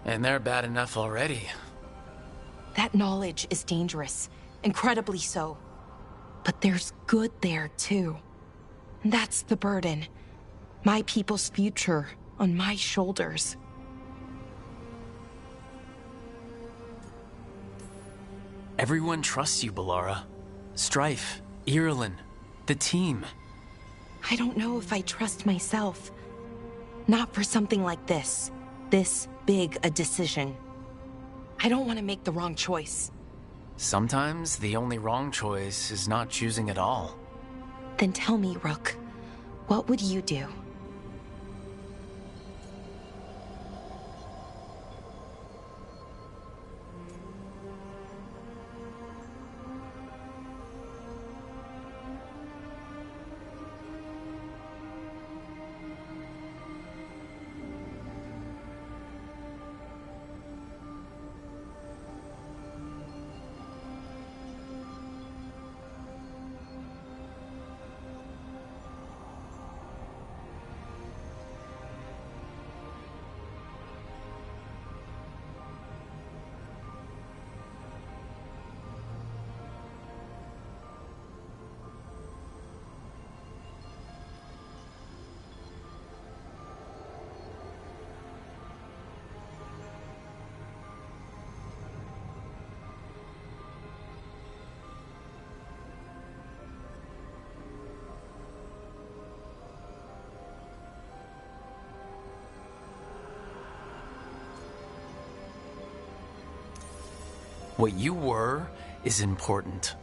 And they're bad enough already. That knowledge is dangerous, incredibly so. But there's good there too. And that's the burden. My people's future on my shoulders. Everyone trusts you, Balara. Strife, Irulan, the team. I don't know if I trust myself. Not for something like this. This big a decision. I don't want to make the wrong choice. Sometimes the only wrong choice is not choosing at all. Then tell me, Rook, what would you do? What you were is important.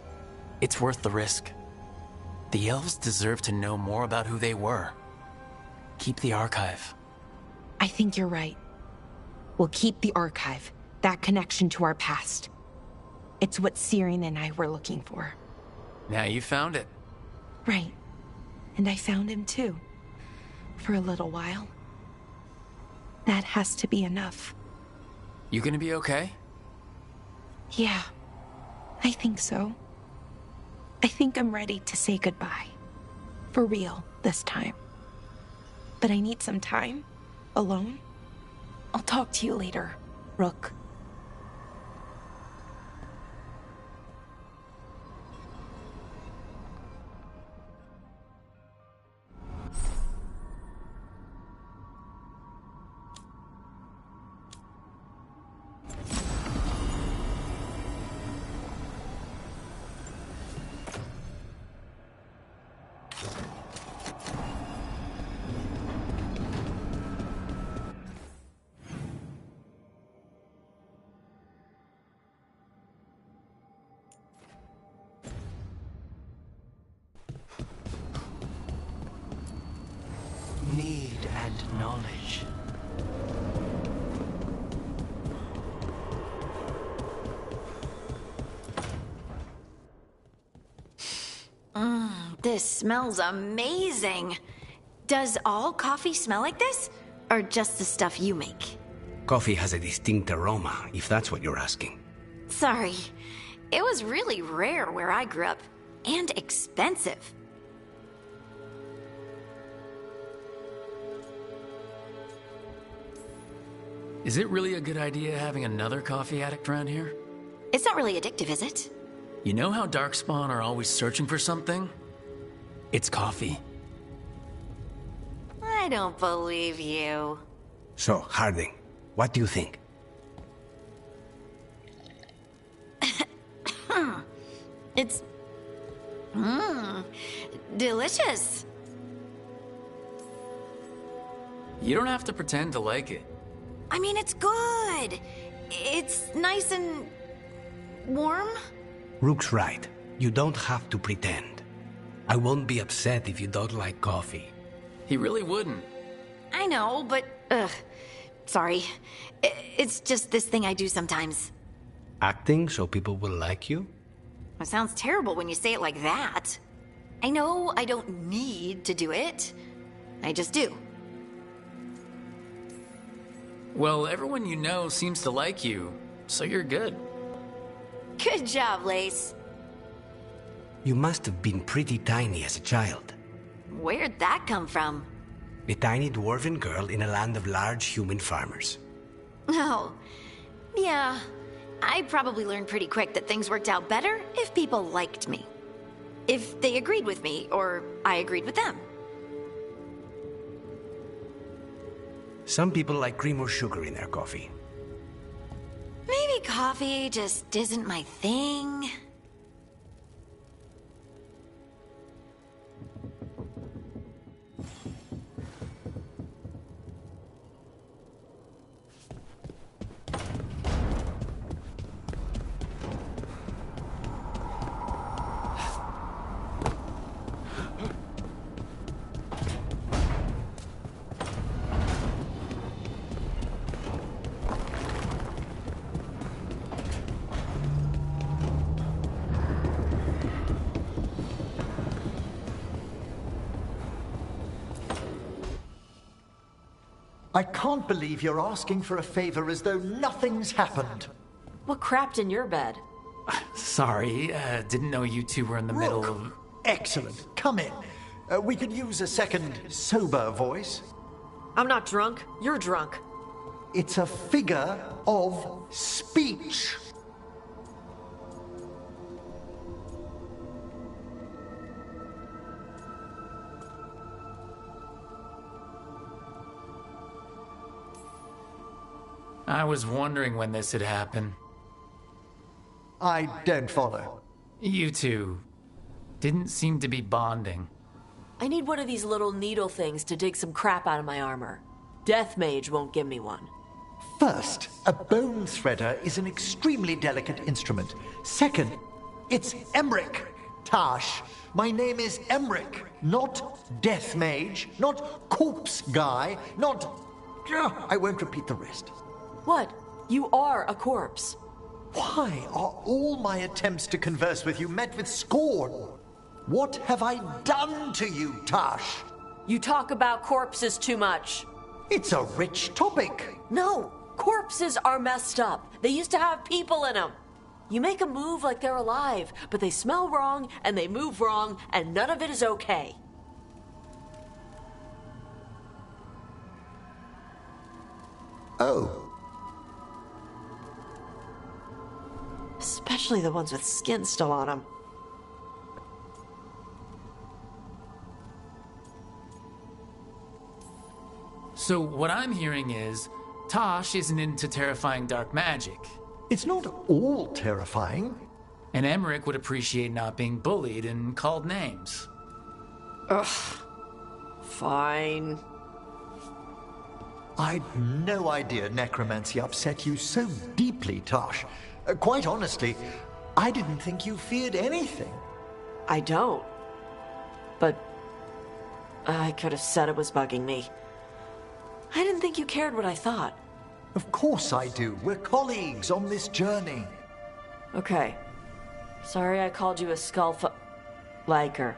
It's worth the risk. The elves deserve to know more about who they were. Keep the archive. I think you're right. We'll keep the archive, that connection to our past. It's what Syrian and I were looking for. Now you found it. Right. And I found him too. For a little while. That has to be enough. You gonna be okay? Yeah, I think so. I think I'm ready to say goodbye. For real, this time. But I need some time, alone. I'll talk to you later, Rook. Need and knowledge. This smells amazing. Does all coffee smell like this? or just the stuff you make? Coffee has a distinct aroma, if that's what you're asking. Sorry. It was really rare where I grew up. And expensive. Is it really a good idea having another coffee addict around here? It's not really addictive, is it? You know how Darkspawn are always searching for something? It's coffee. I don't believe you. So, Harding, what do you think? It's... delicious. You don't have to pretend to like it. I mean, it's good. It's nice and... warm? Rook's right. You don't have to pretend. I won't be upset if you don't like coffee. He really wouldn't. I know, but... sorry. It's just this thing I do sometimes. Acting so people will like you? It sounds terrible when you say it like that. I know I don't need to do it. I just do. Well, everyone you know seems to like you, so you're good. Good job, Lace. You must have been pretty tiny as a child. Where'd that come from? A tiny dwarven girl in a land of large human farmers. Oh, yeah. I probably learned pretty quick that things worked out better if people liked me. If they agreed with me, or I agreed with them. Some people like cream or sugar in their coffee. Maybe coffee just isn't my thing. I can't believe you're asking for a favor as though nothing's happened. What crapped in your bed? Sorry, didn't know you two were in the middle of... Excellent. Come in. We could use a second sober voice. I'm not drunk. You're drunk. It's a figure of speech. I was wondering when this had happened. I don't follow. You two didn't seem to be bonding. I need one of these little needle things to dig some crap out of my armor. Death Mage won't give me one. First, a bone threader is an extremely delicate instrument. Second, it's Emmerich. Tash, my name is Emmerich, not Death Mage, not Corpse Guy, not... I won't repeat the rest. What? You are a corpse. Why are all my attempts to converse with you met with scorn? What have I done to you, Tash? You talk about corpses too much. It's a rich topic. No, corpses are messed up. They used to have people in them. You make a move like they're alive, but they smell wrong and they move wrong, and none of it is okay. Oh. Especially the ones with skin still on them. So what I'm hearing is, Tosh isn't into terrifying dark magic. It's not all terrifying. And Emmerich would appreciate not being bullied and called names. Ugh. Fine. I'd no idea necromancy upset you so deeply, Tosh. Quite honestly, I didn't think you feared anything. I don't. But I could have said it was bugging me. I didn't think you cared what I thought. Of course I do. We're colleagues on this journey. Okay. Sorry I called you a liker.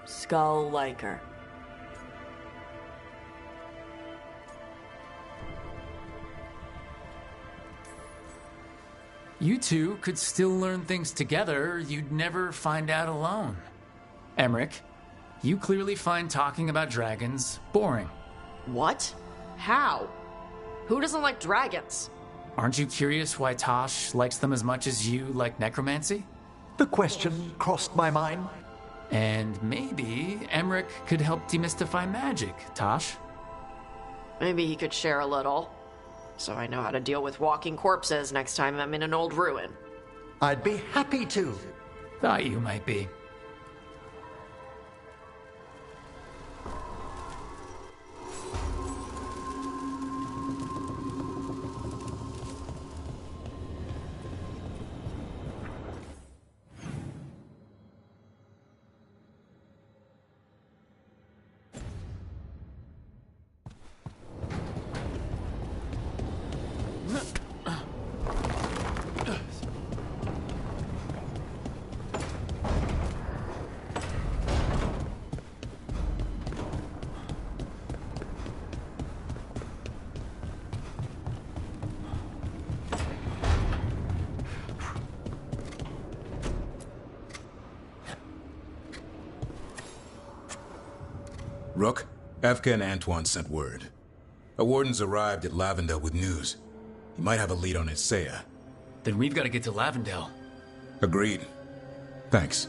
Skull liker. You two could still learn things together you'd never find out alone. Emmerich, you clearly find talking about dragons boring. What? How? Who doesn't like dragons? Aren't you curious why Tosh likes them as much as you like necromancy? The question crossed my mind. And maybe Emmerich could help demystify magic, Tosh. Maybe he could share a little, so I know how to deal with walking corpses next time I'm in an old ruin. I'd be happy to. Thought you might be. Rook, Evka and Antoine sent word. A warden's arrived at Lavendel with news. He might have a lead on Isaiah. Then we've got to get to Lavendel. Agreed. Thanks.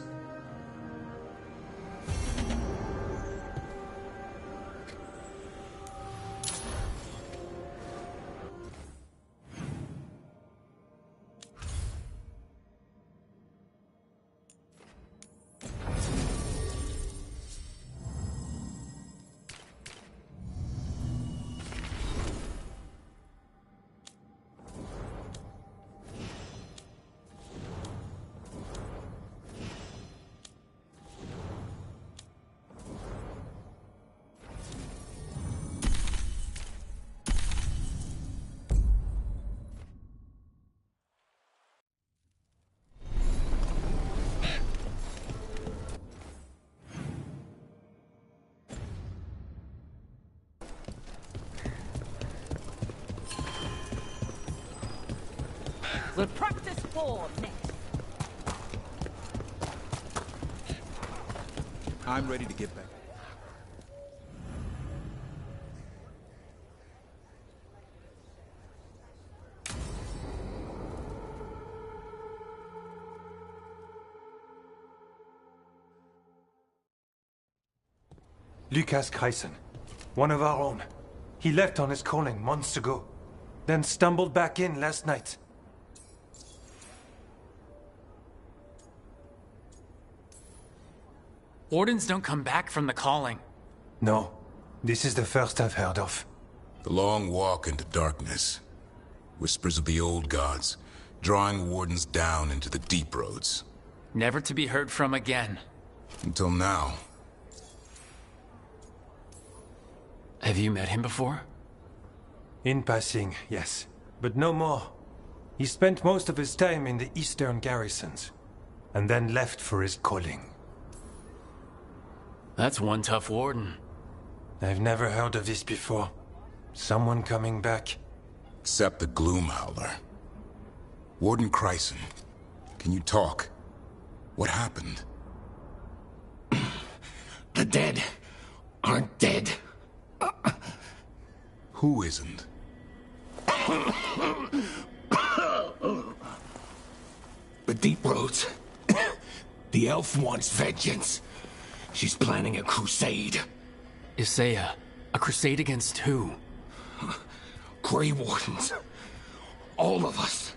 We'll practice for next. I'm ready to get back. Lucas Kreisen, one of our own. He left on his calling months ago, then stumbled back in last night. Wardens don't come back from the calling. No, this is the first I've heard of. The long walk into darkness. Whispers of the old gods, drawing wardens down into the deep roads. Never to be heard from again. Until now. Have you met him before? In passing, yes. But no more. He spent most of his time in the eastern garrisons, and then left for his calling. That's one tough warden. I've never heard of this before. Someone coming back. Except the Gloom Howler. Warden Kreisen, can you talk? What happened? The dead aren't dead. Who isn't? The deep roads. The elf wants vengeance. She's planning a crusade. Isaiah, a crusade against who? Grey Wardens. All of us.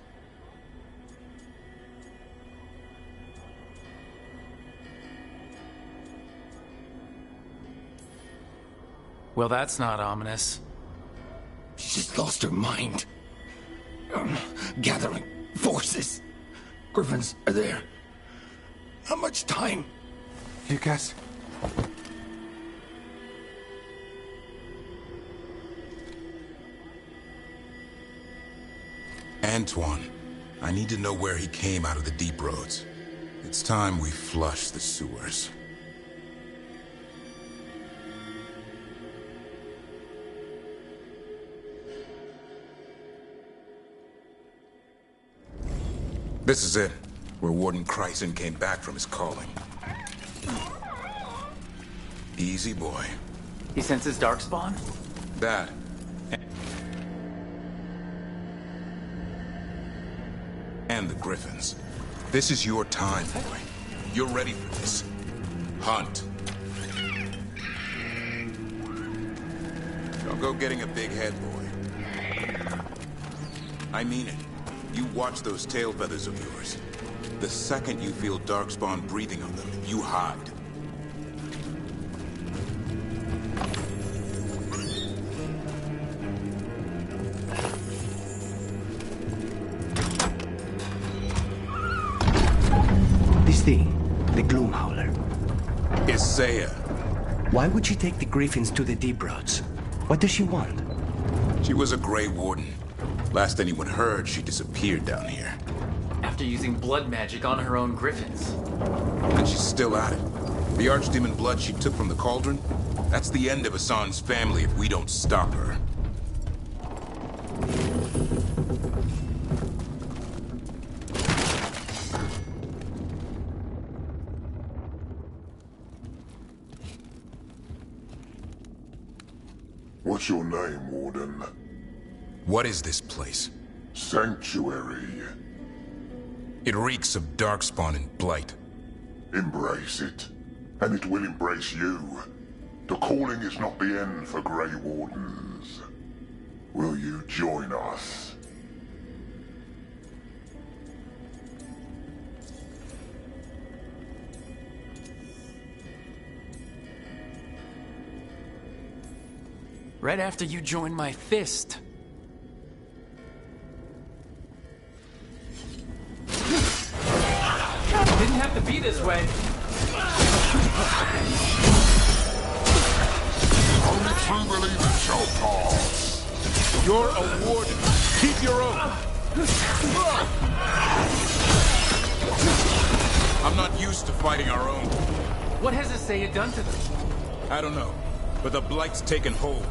Well, that's not ominous. She's lost her mind. Gathering forces. Griffins are there. How much time? Lucas? Antoine, I need to know where he came out of the deep roads. It's time we flush the sewers. This is it, where Warden Kryson came back from his calling. Easy boy. He senses Darkspawn? That. And the Griffins. This is your time, boy. You're ready for this. Hunt. Don't go getting a big head, boy. I mean it. You watch those tail feathers of yours. The second you feel Darkspawn breathing on them, you hide. This thing, the Gloom Howler. Is Saya. Why would she take the Griffins to the Deep Roads? What does she want? She was a Grey Warden. Last anyone heard, she disappeared down here. After using blood magic on her own Griffins. And she's still at it. The Archdemon blood she took from the cauldron? That's the end of Hassan's family if we don't stop her. What's your name, Warden? What is this place? Sanctuary. It reeks of Darkspawn and Blight. Embrace it, and it will embrace you. The calling is not the end for Grey Wardens. Will you join us? Right after you joined my fist. Didn't have to be this way. Only true believers shall pass. You're a warden. Keep your own. I'm not used to fighting our own. What has Isaiah done to them? I don't know, but the Blight's taken hold.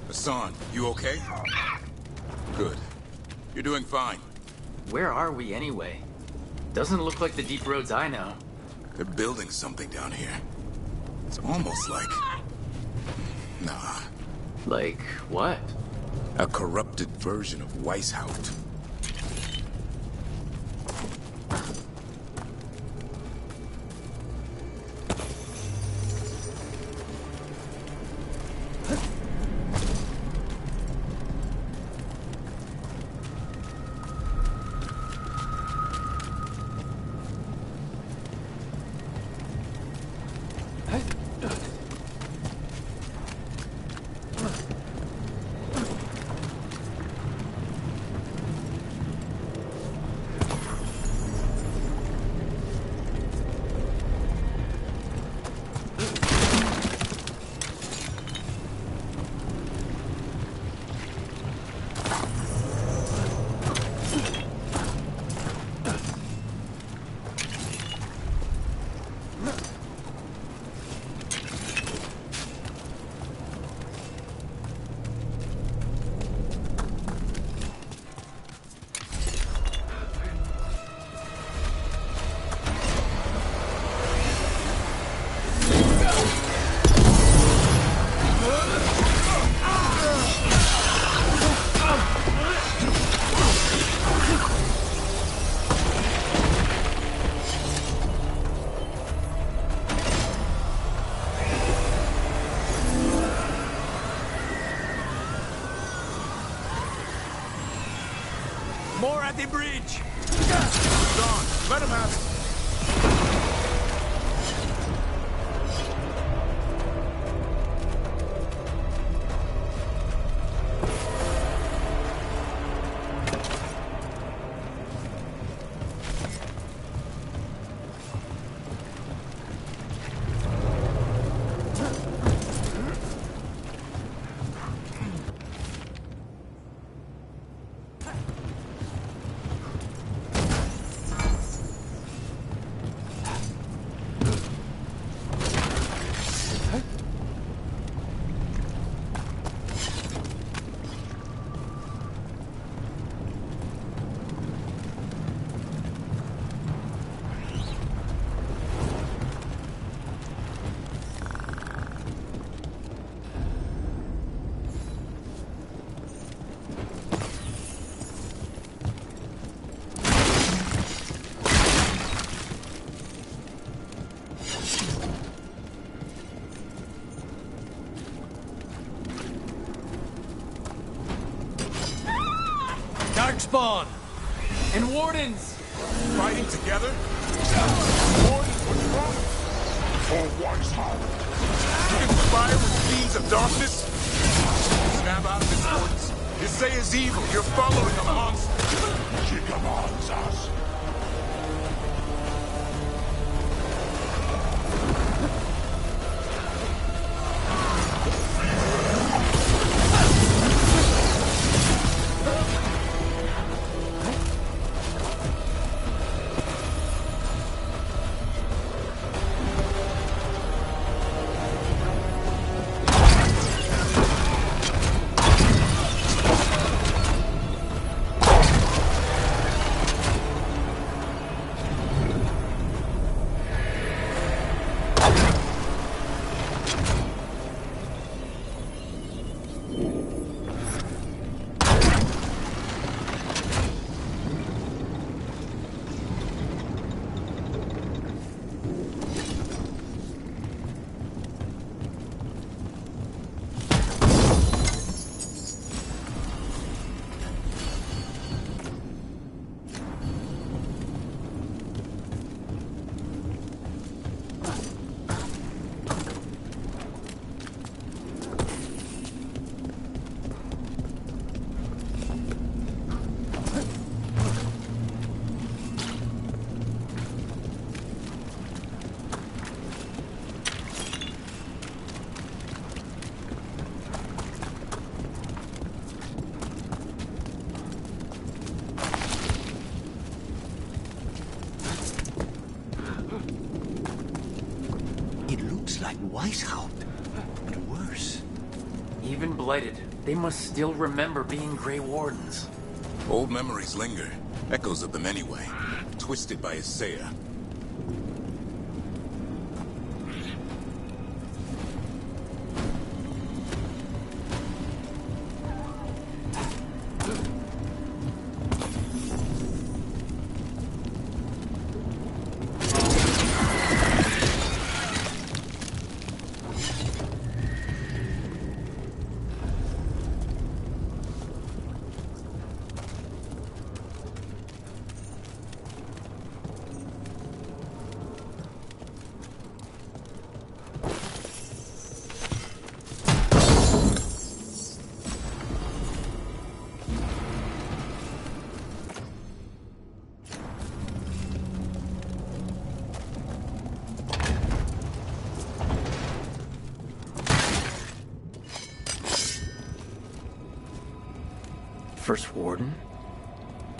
Hassan, you okay? Good. You're doing fine. Where are we anyway? Doesn't look like the deep roads I know. They're building something down here. It's almost like... Nah. Like what? A corrupted version of Weishaupt. More at the bridge! Don, let him have it. Darkspawn! And Wardens! Fighting together? Wardens, what's wrong? For Weishaupt. You conspire with fiends of darkness? Snap out of his woods. Isaiah's evil. You're following a monster. She commands us. Like Weishaupt, but worse. Even blighted, they must still remember being Grey Wardens. Old memories linger. Echoes of them anyway. Twisted by Isaiah. First Warden?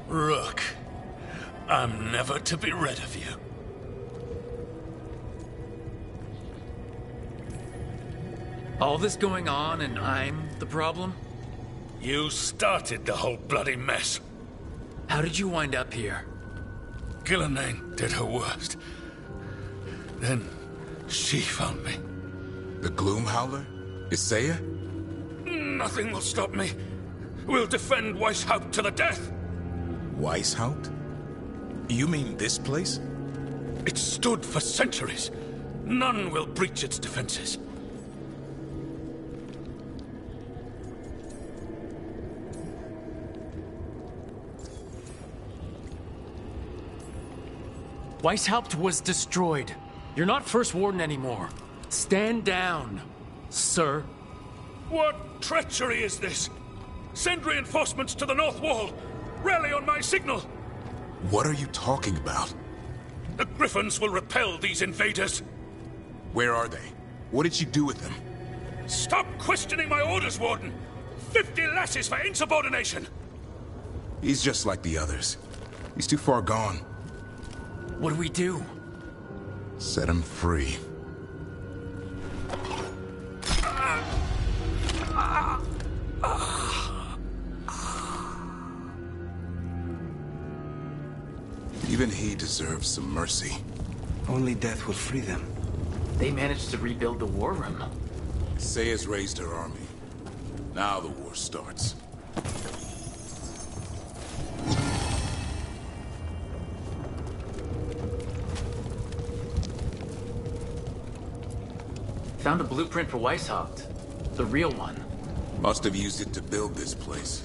Rook, I'm never to be rid of you. All this going on and I'm the problem? You started the whole bloody mess. How did you wind up here? Gillenane did her worst. Then she found me. The Gloom Howler? Isaiah? Nothing will stop me. We'll defend Weishaupt to the death. Weishaupt? You mean this place? It stood for centuries. None will breach its defenses. Weishaupt was destroyed. You're not First Warden anymore. Stand down, sir. What treachery is this? Send reinforcements to the North Wall! Rally on my signal! What are you talking about? The Griffins will repel these invaders. Where are they? What did you do with them? Stop questioning my orders, Warden! 50 lashes for insubordination! He's just like the others. He's too far gone. What do we do? Set him free. Even he deserves some mercy. Only death will free them. They managed to rebuild the war room. Isaiah's raised her army. Now the war starts. Found a blueprint for Weishaupt. The real one. Must have used it to build this place.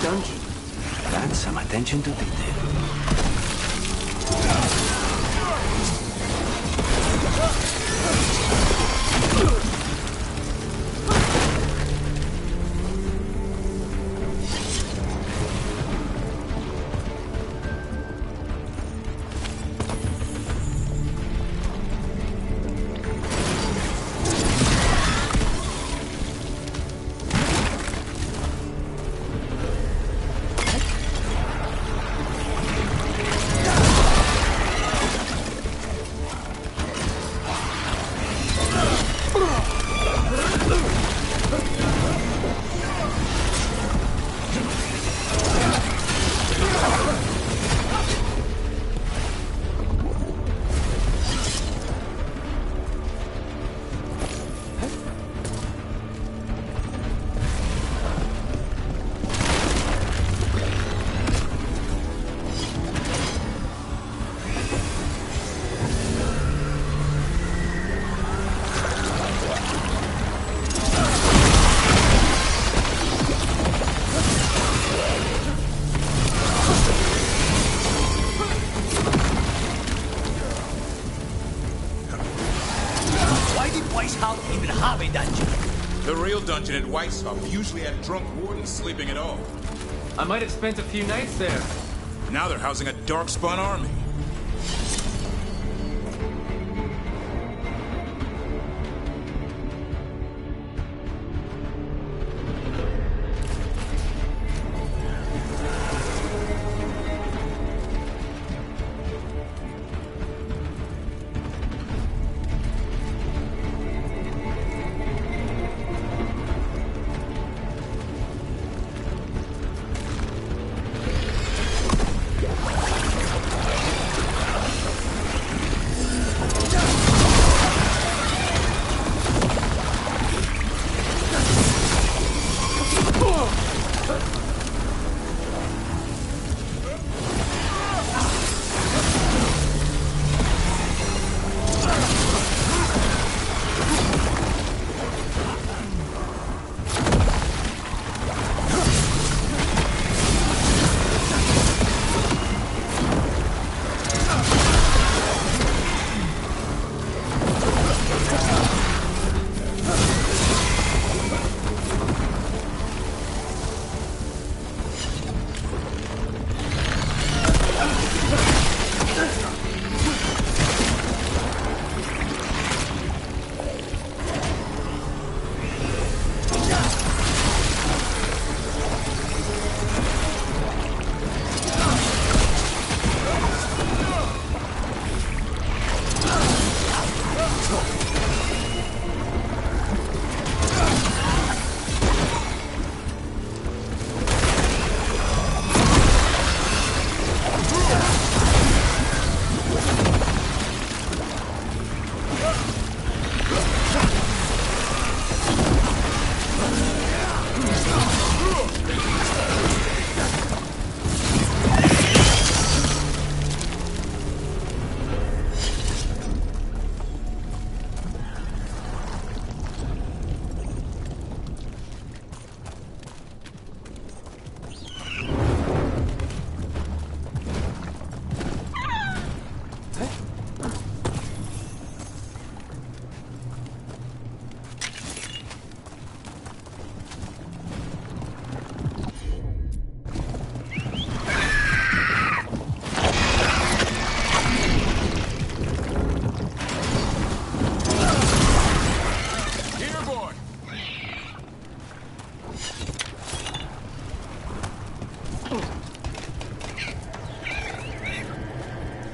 dungeon. That's some attention to detail. The real dungeon at Weishaupt usually had drunk wardens sleeping at all. I might have spent a few nights there. Now they're housing a darkspawn army.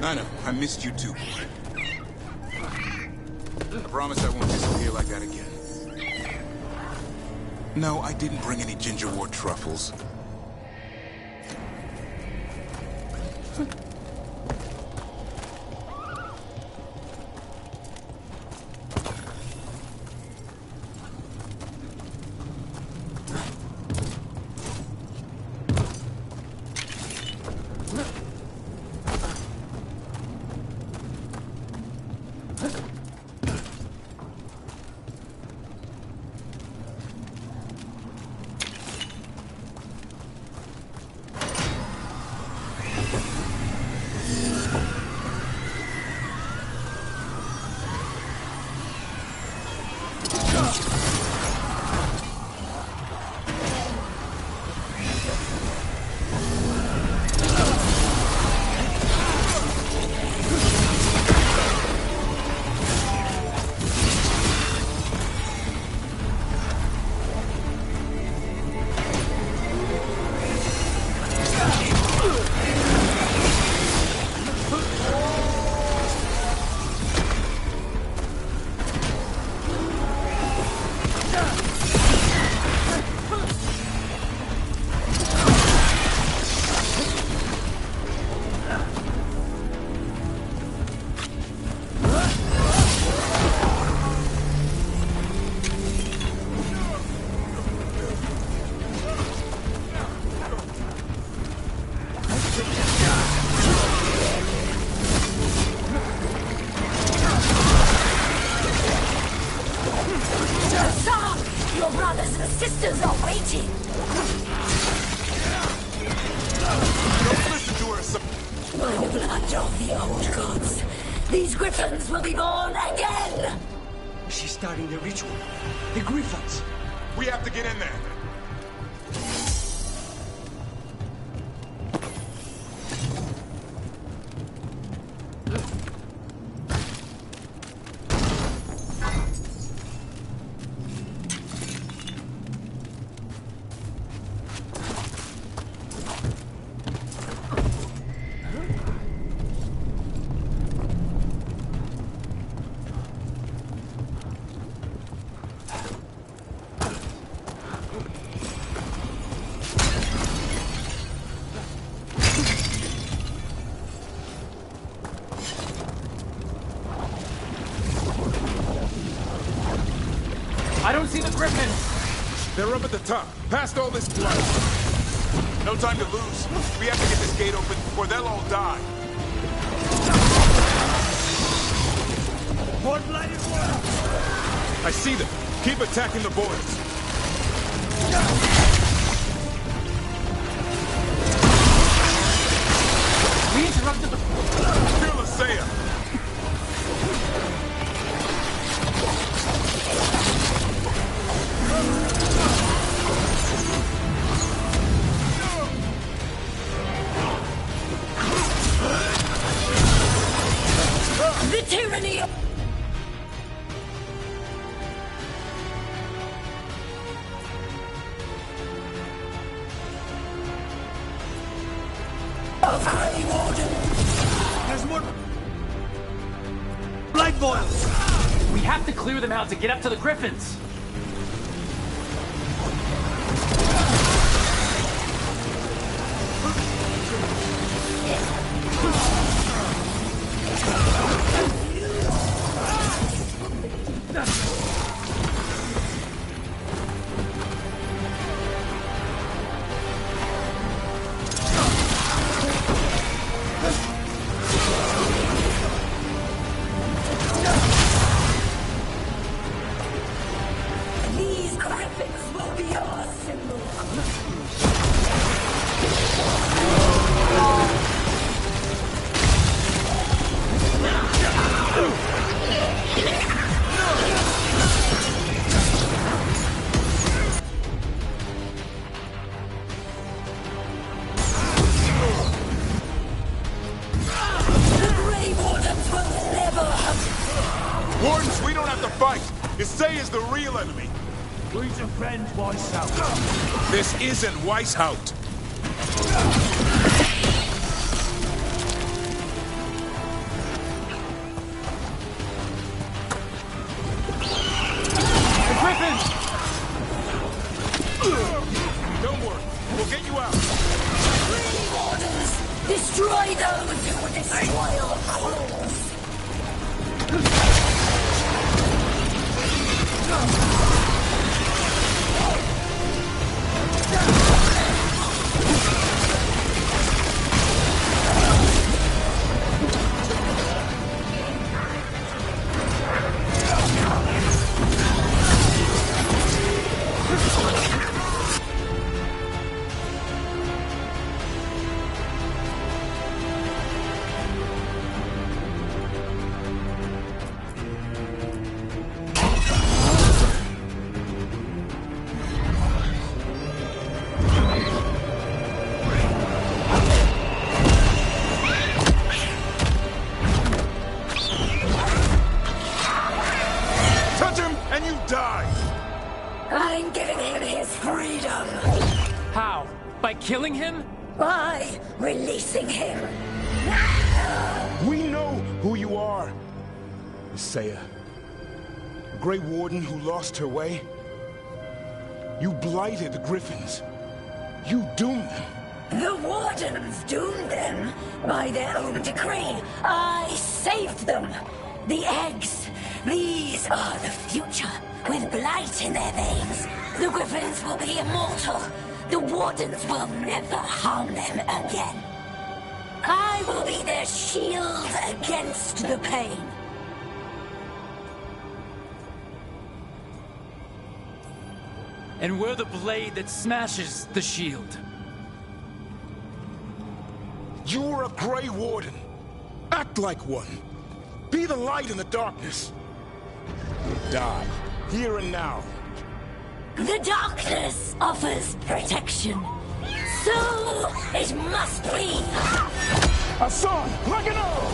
I know. I missed you too. I promise I won't disappear like that again. No, I didn't bring any gingerwort truffles. of the old gods. These griffins will be born again! She's starting the ritual. The griffins. We have to get in there. I don't see the griffins! They're up at the top, past all this blood. No time to lose. We have to get this gate open before they'll all die. More blighted water! I see them. Keep attacking the boys. We interrupted the... Kill Asaya! The tyranny of... Grey Warden! There's more... Light boils! We have to clear them out to get up to the griffins! These griffins will be our symbol. The Grey Wardens will never have... Wardens, we don't have to fight. Isaya's the real enemy. We defend Weishaupt. This isn't Weishaupt. The griffins! Don't worry. We'll get you out. Grey Wardens! Destroy those who would despoil the cause! Touch him and you die. I'm giving him his freedom! How? By killing him? By releasing him! We know who you are. Isaiah. A Grey Warden who lost her way. You blighted the Griffins. You doomed them. The Wardens doomed them by their own decree. I saved them. The eggs. These are the future. With blight in their veins, the Griffins will be immortal. The Wardens will never harm them again. I will be their shield against the pain. And we're the blade that smashes the shield. You're a Grey Warden. Act like one. Be the light in the darkness. Die, here and now. The darkness offers protection. So it must be. Hassan, like an arrow!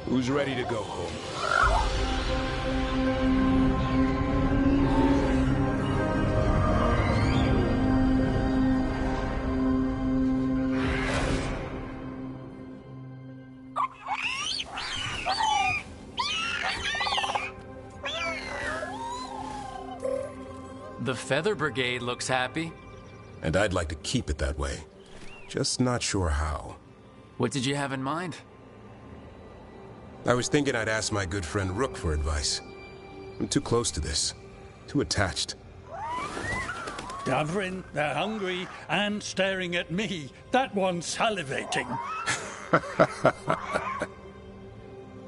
Who's ready to go home? The Feather Brigade looks happy. And I'd like to keep it that way. Just not sure how. What did you have in mind? I was thinking I'd ask my good friend Rook for advice. I'm too close to this. Too attached. Davrin, they're hungry and staring at me. That one's salivating.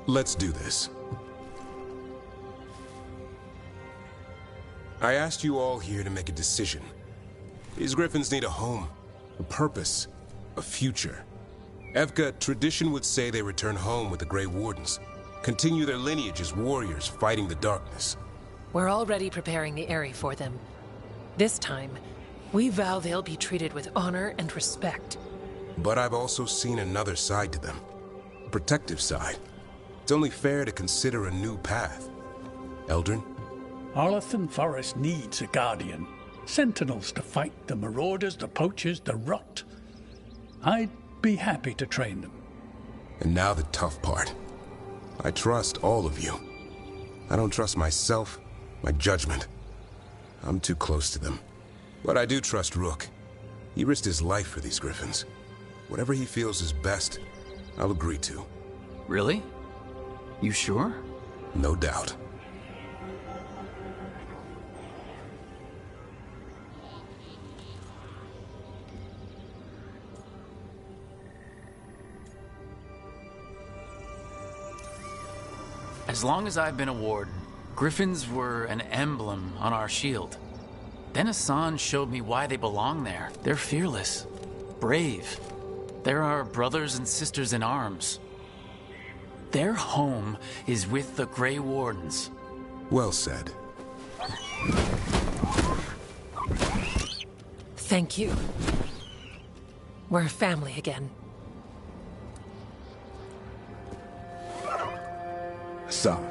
Let's do this. I asked you all here to make a decision. These griffins need a home, a purpose, a future. Evka, tradition would say they return home with the Grey Wardens, continue their lineage as warriors fighting the darkness. We're already preparing the Eyrie for them. This time, we vow they'll be treated with honor and respect. But I've also seen another side to them, a protective side. It's only fair to consider a new path. Eldrin? Arlathan Forest needs a guardian. Sentinels to fight the marauders, the poachers, the rot. I'd be happy to train them. And now the tough part. I trust all of you. I don't trust myself, my judgment. I'm too close to them. But I do trust Rook. He risked his life for these griffins. Whatever he feels is best, I'll agree to. Really? You sure? No doubt. As long as I've been a warden, griffins were an emblem on our shield. Then Hassan showed me why they belong there. They're fearless, brave. They're our brothers and sisters in arms. Their home is with the Grey Wardens. Well said. Thank you. We're family again. Hassan.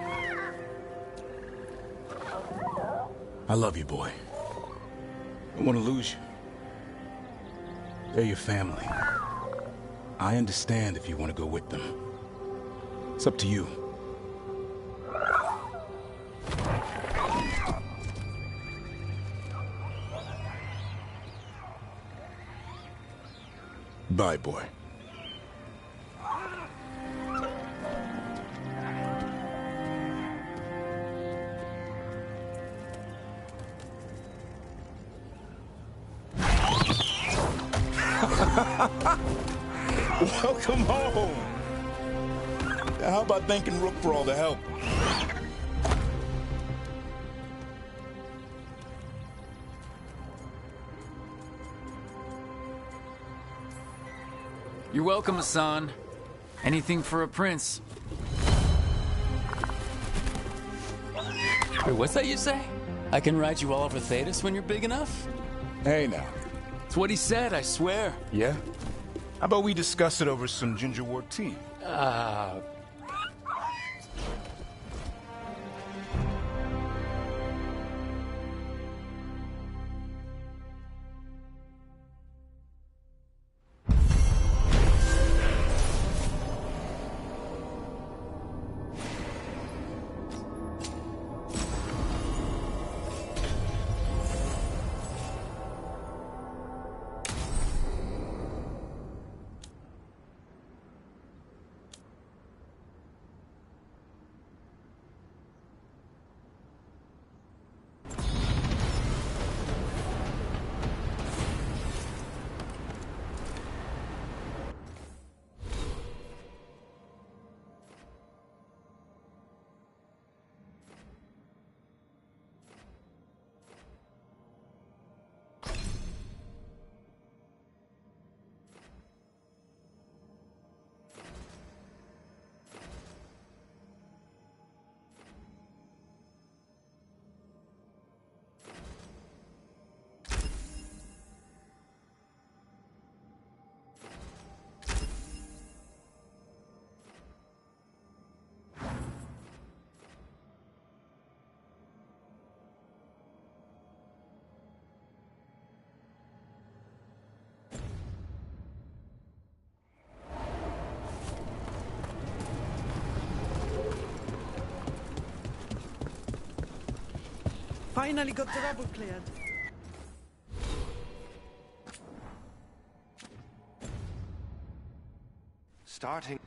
I love you, boy. I don't want to lose you. They're your family. I understand if you want to go with them. It's up to you. Bye, boy. Welcome home. How about thanking Rook for all the help? You're welcome, Hassan. Anything for a prince. Wait, what's that you say? I can ride you all over Thetis when you're big enough? Hey, now. It's what he said, I swear. Yeah? How about we discuss it over some gingerwort tea? finally got the rubble cleared. Starting.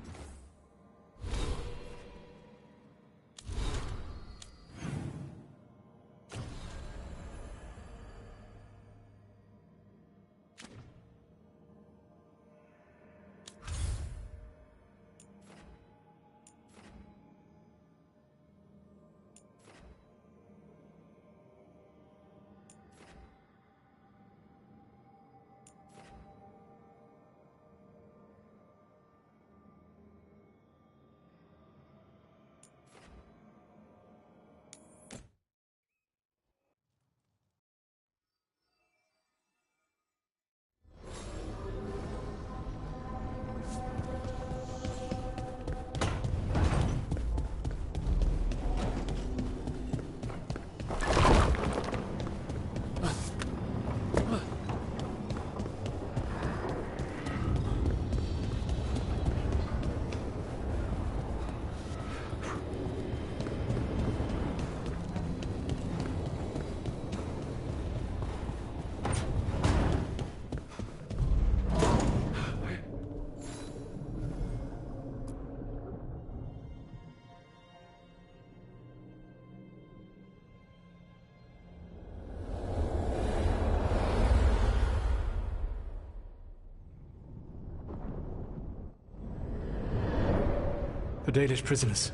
The Dalish prisoners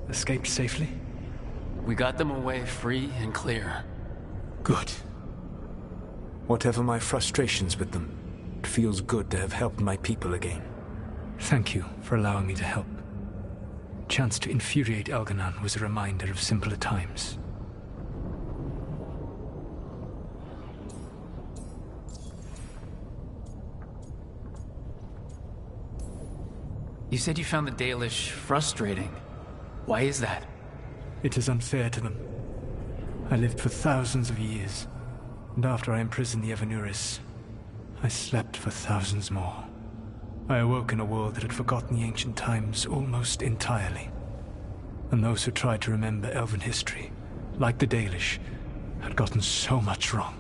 escaped safely? We got them away free and clear. Good. Whatever my frustrations with them, it feels good to have helped my people again. Thank you for allowing me to help. Chance to infuriate Elganon was a reminder of simpler times. You said you found the Dalish frustrating. Why is that? It is unfair to them. I lived for thousands of years, and after I imprisoned the Evanuris, I slept for thousands more. I awoke in a world that had forgotten the ancient times almost entirely. And those who tried to remember Elven history, like the Dalish, had gotten so much wrong.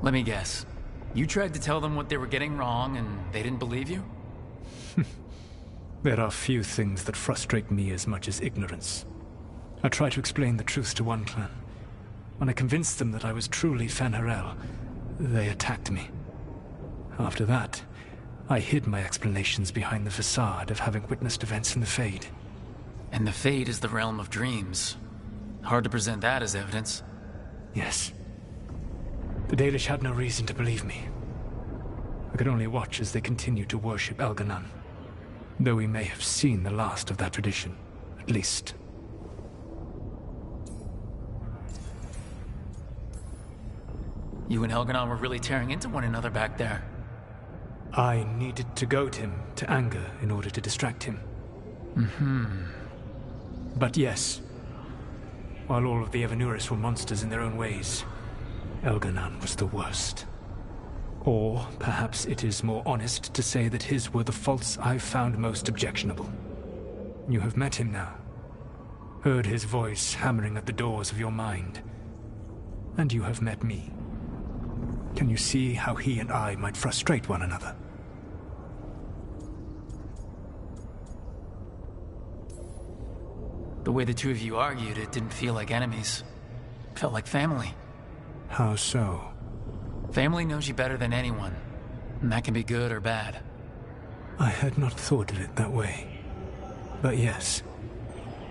Let me guess. You tried to tell them what they were getting wrong and they didn't believe you? There are few things that frustrate me as much as ignorance. I tried to explain the truth to one clan. When I convinced them that I was truly Fen'Harel, they attacked me. After that, I hid my explanations behind the facade of having witnessed events in the Fade. And the Fade is the realm of dreams. Hard to present that as evidence. Yes. The Dalish had no reason to believe me. I could only watch as they continued to worship Elganon, though we may have seen the last of that tradition, at least. You and Elganon were really tearing into one another back there. I needed to goad him to anger in order to distract him. But yes, while all of the Evanuris were monsters in their own ways, Elganon was the worst. Or perhaps it is more honest to say that his were the faults I've found most objectionable. You have met him now, heard his voice hammering at the doors of your mind, and you have met me. Can you see how he and I might frustrate one another? The way the two of you argued, it didn't feel like enemies. It felt like family. How so? Family knows you better than anyone, and that can be good or bad. I had not thought of it that way. But yes,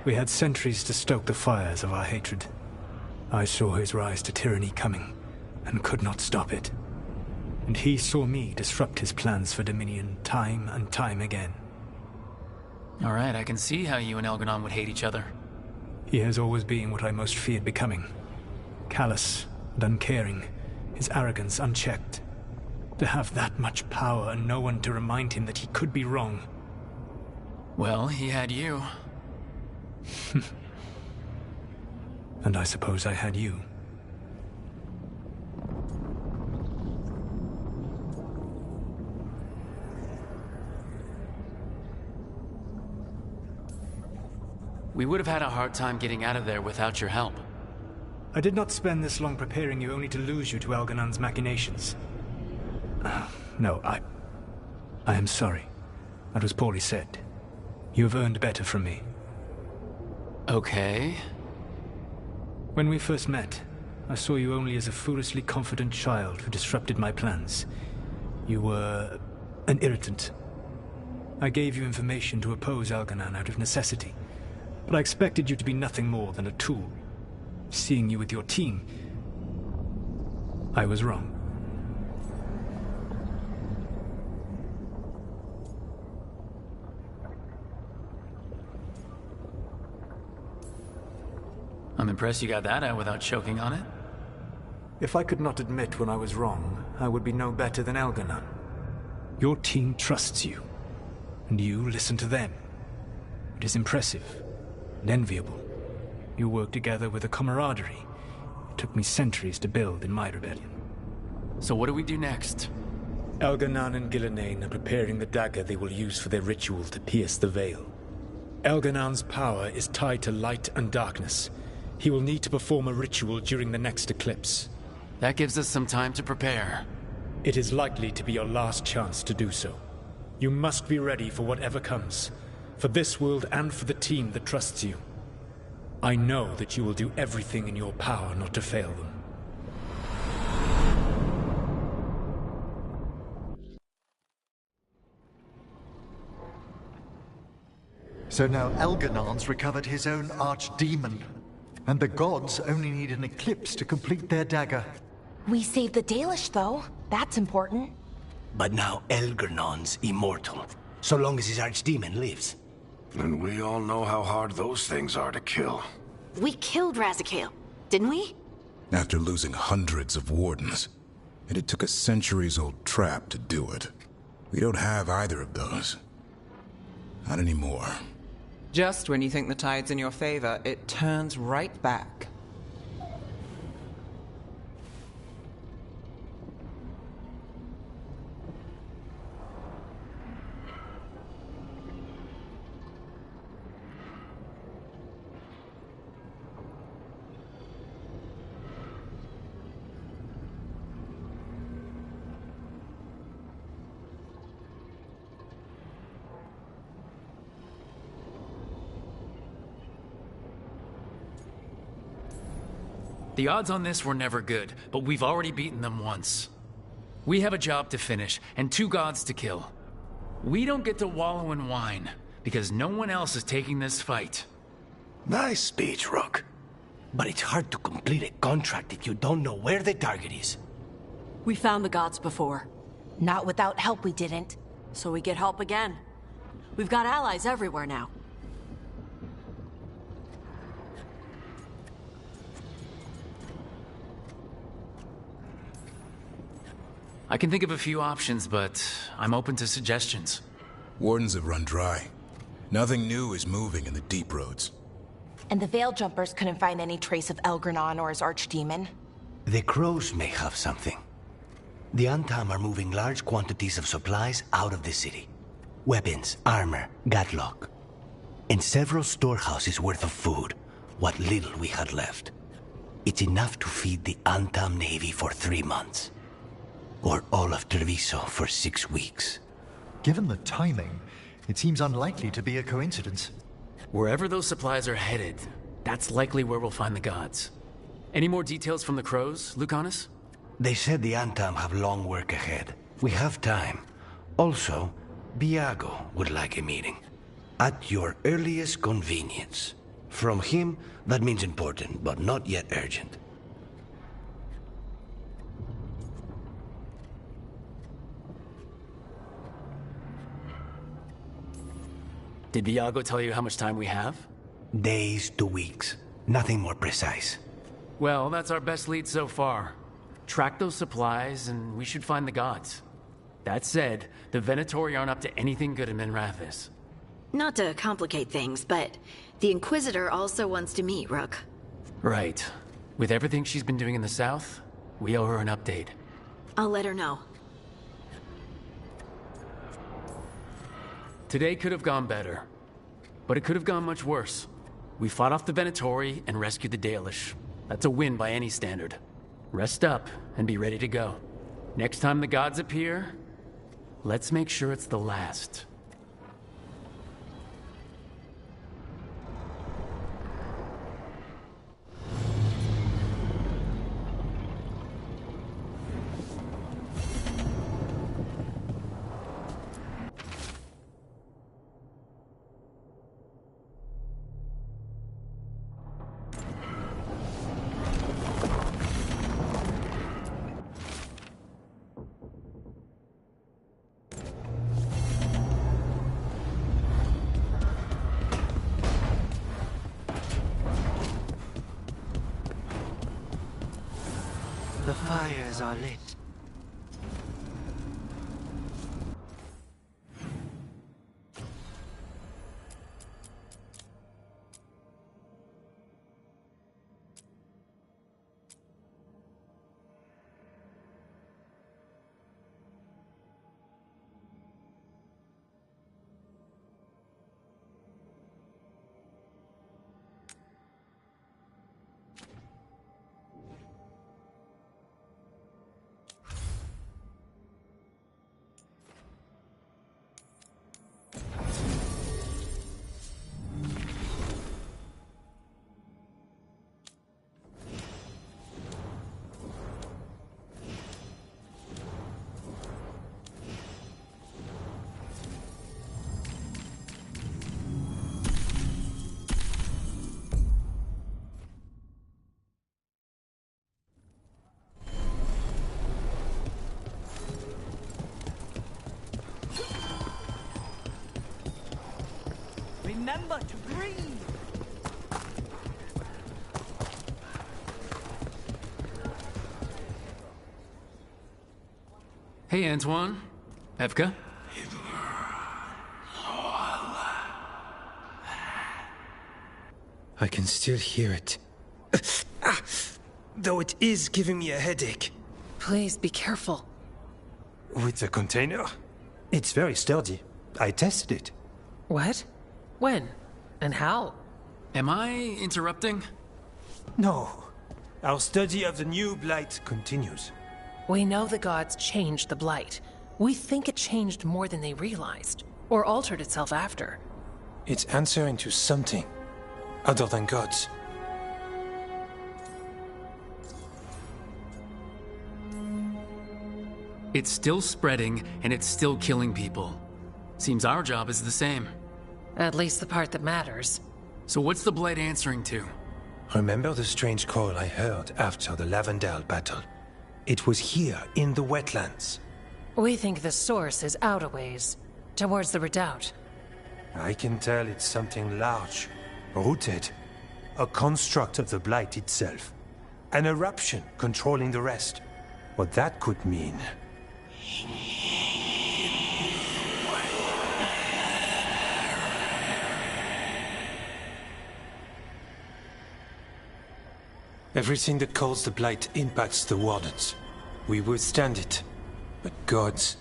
we had centuries to stoke the fires of our hatred. I saw his rise to tyranny coming, and could not stop it. And he saw me disrupt his plans for dominion time and time again. All right, I can see how you and Elganon would hate each other. He has always been what I most feared becoming. Callous and uncaring, his arrogance unchecked. To have that much power and no one to remind him that he could be wrong. Well, he had you. And I suppose I had you. We would have had a hard time getting out of there without your help. I did not spend this long preparing you only to lose you to Elganon's machinations. No, I am sorry. That was poorly said. You have earned better from me. Okay. When we first met, I saw you only as a foolishly confident child who disrupted my plans. You were an irritant. I gave you information to oppose Elganon out of necessity, but I expected you to be nothing more than a tool. Seeing you with your team, I was wrong. I'm impressed you got that out without choking on it. If I could not admit when I was wrong, I would be no better than Elganon. Your team trusts you, and you listen to them. It is impressive and enviable. You work together with a camaraderie it took me centuries to build in my rebellion. So what do we do next? Elganon and Gillenane are preparing the dagger they will use for their ritual to pierce the veil. Elganon's power is tied to light and darkness. He will need to perform a ritual during the next eclipse. That gives us some time to prepare. It is likely to be your last chance to do so. You must be ready for whatever comes, for this world and for the team that trusts you. I know that you will do everything in your power not to fail them. So now Elganon's recovered his own archdemon, and the gods only need an eclipse to complete their dagger. We saved the Dalish, though. That's important. But now Elganon's immortal, so long as his archdemon lives. And we all know how hard those things are to kill. We killed Razikale, didn't we? After losing hundreds of wardens. And it took a centuries-old trap to do it. We don't have either of those. Not anymore. Just when you think the tide's in your favor, it turns right back. The odds on this were never good, but we've already beaten them once. We have a job to finish, and 2 gods to kill. We don't get to wallow in wine, because no one else is taking this fight. Nice speech, Rook. But it's hard to complete a contract if you don't know where the target is. We found the gods before. Not without help, we didn't. So we get help again. We've got allies everywhere now. I can think of a few options, but I'm open to suggestions. Wardens have run dry. Nothing new is moving in the deep roads. And the Veil Jumpers couldn't find any trace of Elgranon or his archdemon. The crows may have something. The Antam are moving large quantities of supplies out of the city. Weapons, armor, gatlock. And several storehouses worth of food, what little we had left. It's enough to feed the Antam Navy for 3 months. Or all of Treviso for 6 weeks. Given the timing, it seems unlikely to be a coincidence. Wherever those supplies are headed, that's likely where we'll find the gods. Any more details from the crows, Lucanus? They said the Antam have long work ahead. We have time. Also, Biago would like a meeting. At your earliest convenience. From him, that means important, but not yet urgent. Did Biago tell you how much time we have? Days to weeks. Nothing more precise. Well, that's our best lead so far. Track those supplies, and we should find the gods. That said, the Venatori aren't up to anything good in Minrathis. Not to complicate things, but the Inquisitor also wants to meet Rook. Right. With everything she's been doing in the south, we owe her an update. I'll let her know. Today could have gone better, but it could have gone much worse. We fought off the Venatori and rescued the Dalish. That's a win by any standard. Rest up and be ready to go. Next time the gods appear, let's make sure it's the last. The fires are lit. Remember to breathe! Hey, Antoine. Evka? I can still hear it. Though it is giving me a headache. Please be careful. With the container? It's very sturdy. I tested it. What? When? And how? Am I interrupting? No. Our study of the new blight continues. We know the gods changed the blight. We think it changed more than they realized, or altered itself after. It's answering to something other than gods. It's still spreading, and it's still killing people. Seems our job is the same. At least the part that matters. So what's the blight answering to? Remember the strange call I heard after the Lavendale battle? It was here, in the wetlands. We think the source is out a ways, towards the redoubt. I can tell it's something large, rooted. A construct of the blight itself. An eruption controlling the rest. What that could mean... Everything that calls the blight impacts the Wardens. We withstand it. But gods,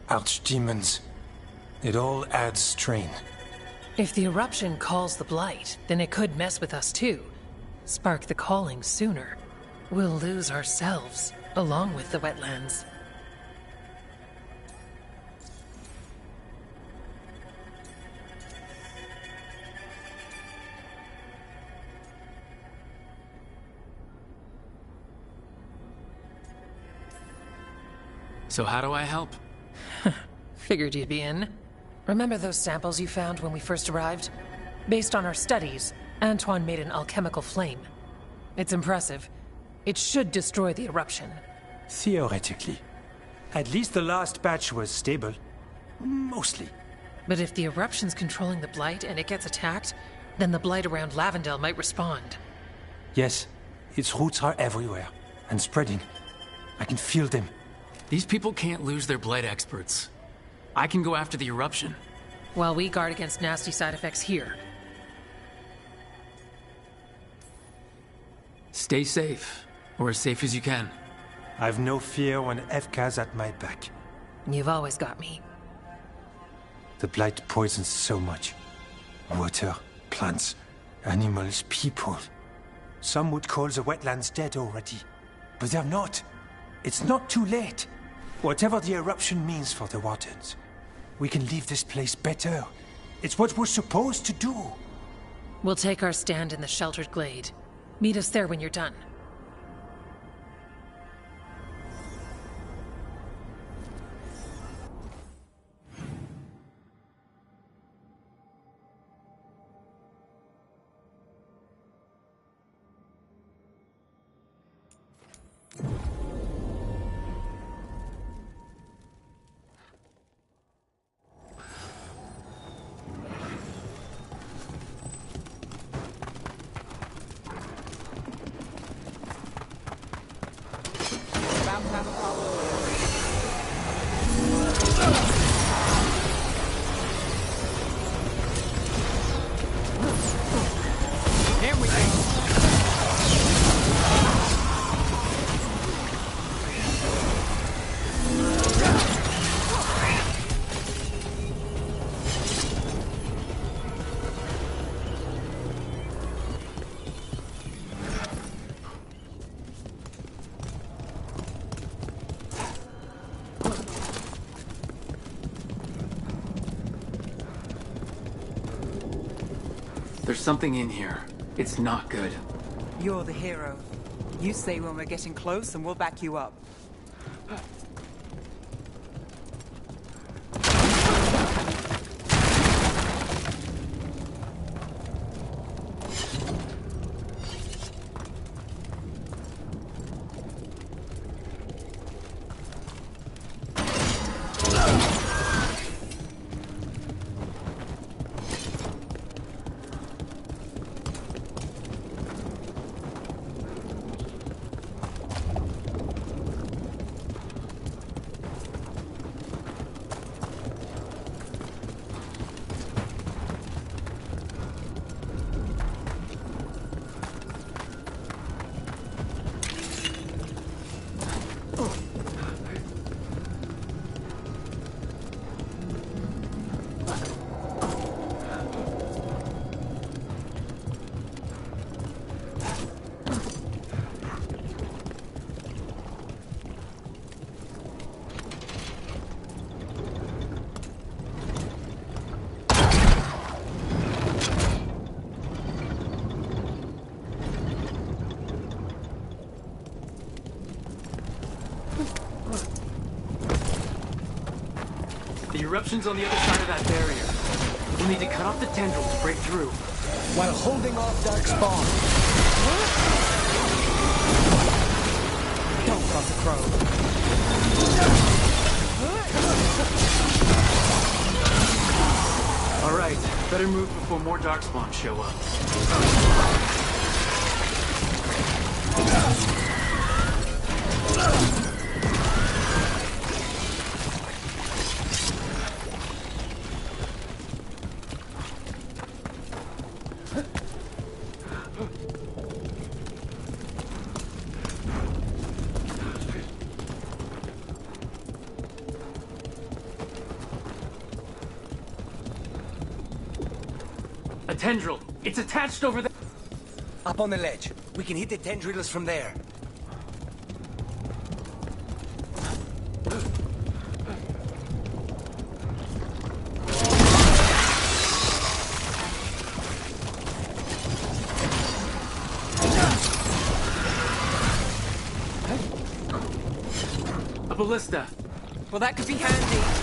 archdemons, it all adds strain. If the eruption calls the blight, then it could mess with us too. Spark the calling sooner. We'll lose ourselves, along with the wetlands. So how do I help? Figured you'd be in. Remember those samples you found when we first arrived? Based on our studies, Antoine made an alchemical flame. It's impressive. It should destroy the eruption. Theoretically. At least the last batch was stable. Mostly. But if the eruption's controlling the blight and it gets attacked, then the blight around Lavendale might respond. Yes, its roots are everywhere, and spreading. I can feel them. These people can't lose their blight experts. I can go after the eruption. While we guard against nasty side effects here. Stay safe, or as safe as you can. I've no fear when Evka's at my back. You've always got me. The blight poisons so much. Water, plants, Animals, people. Some would call the wetlands dead already. But they're not. It's not too late. Whatever the eruption means for the waters, we can leave this place better. It's what we're supposed to do. We'll take our stand in the sheltered glade. Meet us there when you're done. There's something in here. It's not good. You're the hero. You say when we're getting close and we'll back you up. The eruption's on the other side of that barrier. We'll need to cut off the tendrils to break through. While holding off dark spawn. Don't cross a crow. All right, better move before more darkspawn show up. A tendril! It's attached over there! Up on the ledge. We can hit the tendrils from there. A ballista! Well, that could be handy.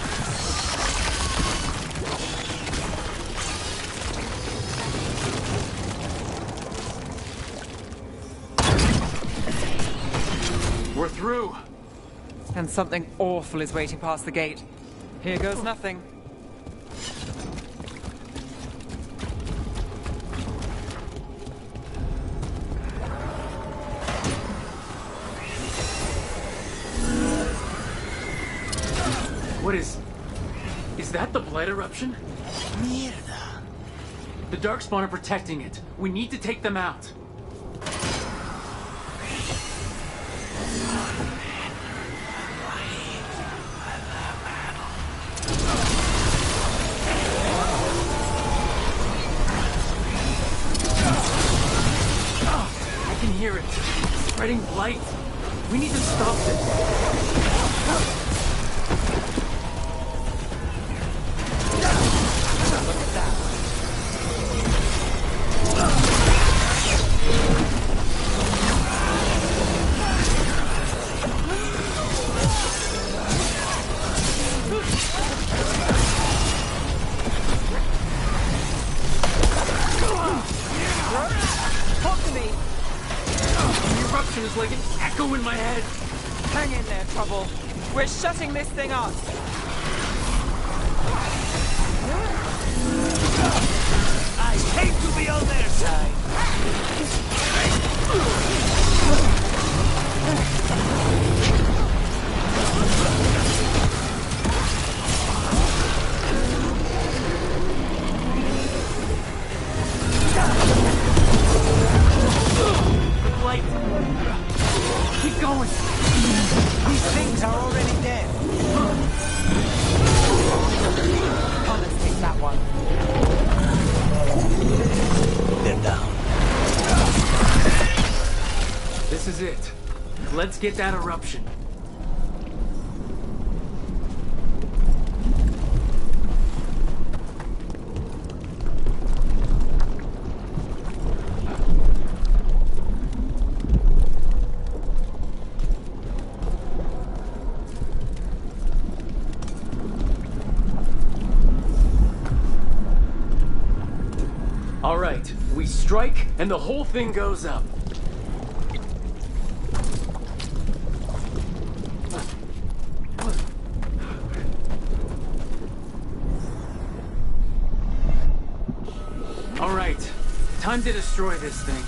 We're through! And something awful is waiting past the gate. Here goes nothing. What is that the Blight eruption? Mierda. The Darkspawn are protecting it. We need to take them out. stop this. Talk to me! The eruption is like an echo in my head. Hang in there, Trouble. We're shutting this thing up. I hate to be on their side. Light. Keep going. These things are already dead. Thomas, take that one. They're down. This is it. Let's get that eruption. All right, we strike and the whole thing goes up. All right, time to destroy this thing.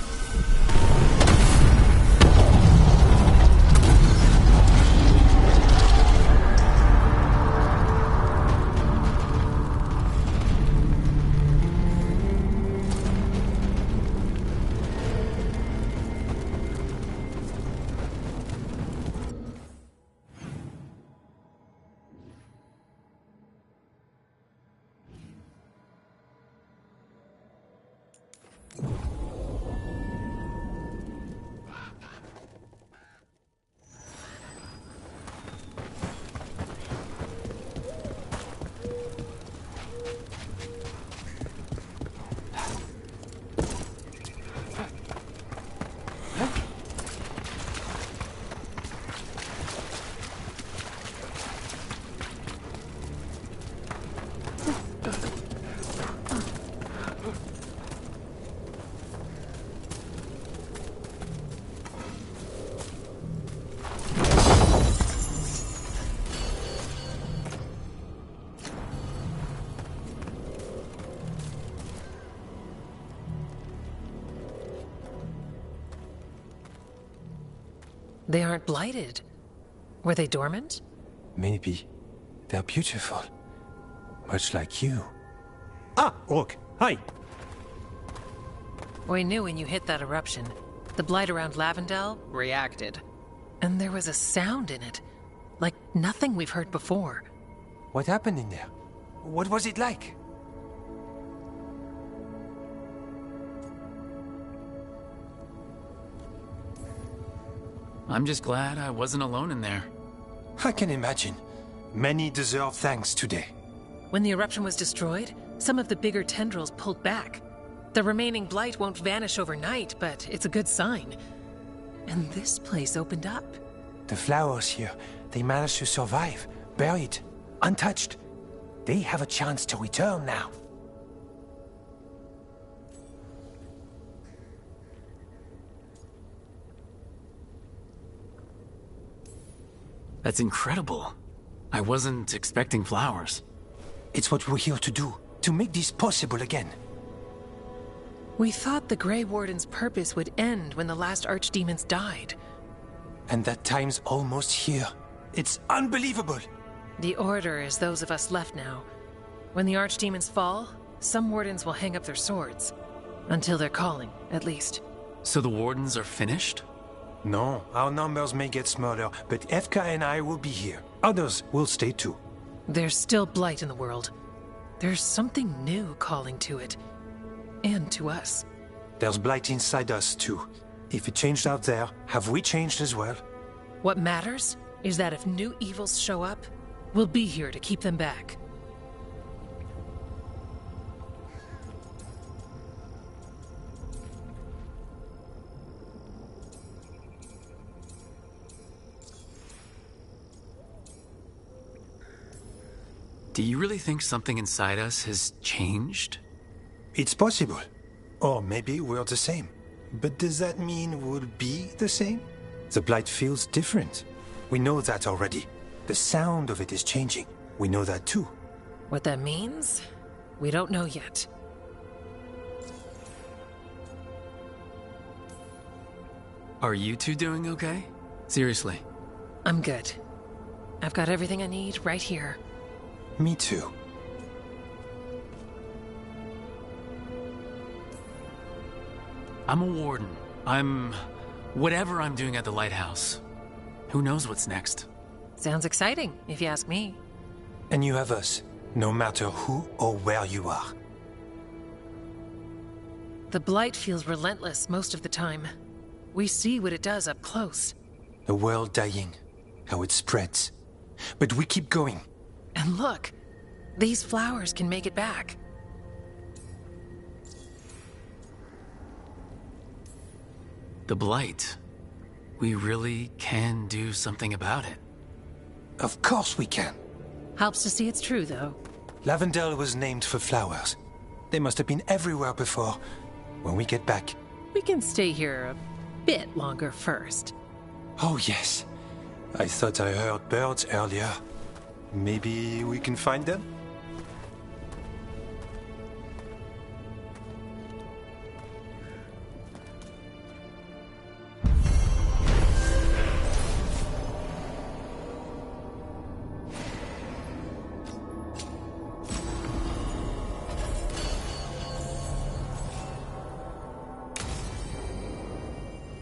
They aren't blighted. Were they dormant? Maybe. They're beautiful. Much like you. Ah, Rook. Hi. We knew when you hit that eruption. The blight around Lavendel reacted. And there was a sound in it. Like nothing we've heard before. What happened in there? What was it like? I'm just glad I wasn't alone in there. I can imagine. Many deserve thanks today. When the eruption was destroyed, some of the bigger tendrils pulled back. The remaining blight won't vanish overnight, but it's a good sign. And this place opened up. The flowers here, they managed to survive, buried, untouched. They have a chance to return now. That's incredible. I wasn't expecting flowers. It's what we're here to do, to make this possible again. We thought the Grey Warden's purpose would end when the last archdemons died. And that time's almost here. It's unbelievable! The Order is those of us left now. When the archdemons fall, some wardens will hang up their swords. Until their calling, at least. So the wardens are finished? No, our numbers may get smaller, but Efka and I will be here. Others will stay too. There's still blight in the world. There's something new calling to it. And to us. There's blight inside us too. If it changed out there, have we changed as well? What matters is that if new evils show up, we'll be here to keep them back. Do you really think something inside us has changed? It's possible. Or maybe we're the same. But does that mean we'll be the same? The blight feels different. We know that already. The sound of it is changing. We know that too. What that means, we don't know yet. Are you two doing okay? Seriously. I'm good. I've got everything I need right here. Me too. I'm a warden. Whatever I'm doing at the lighthouse. Who knows what's next? Sounds exciting, if you ask me. And you have us, no matter who or where you are. The blight feels relentless most of the time. We see what it does up close. The world dying, how it spreads. But we keep going. And look, these flowers can make it back. The blight. We really can do something about it. Of course we can. Helps to see it's true, though. Lavendel was named for flowers. They must have been everywhere before. When we get back... We can stay here a bit longer first. Oh, yes. I thought I heard birds earlier. Maybe we can find them?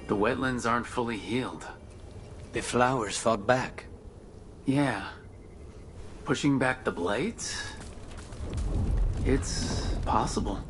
The wetlands aren't fully healed. The flowers fought back. Yeah. Pushing back the blight? It's possible.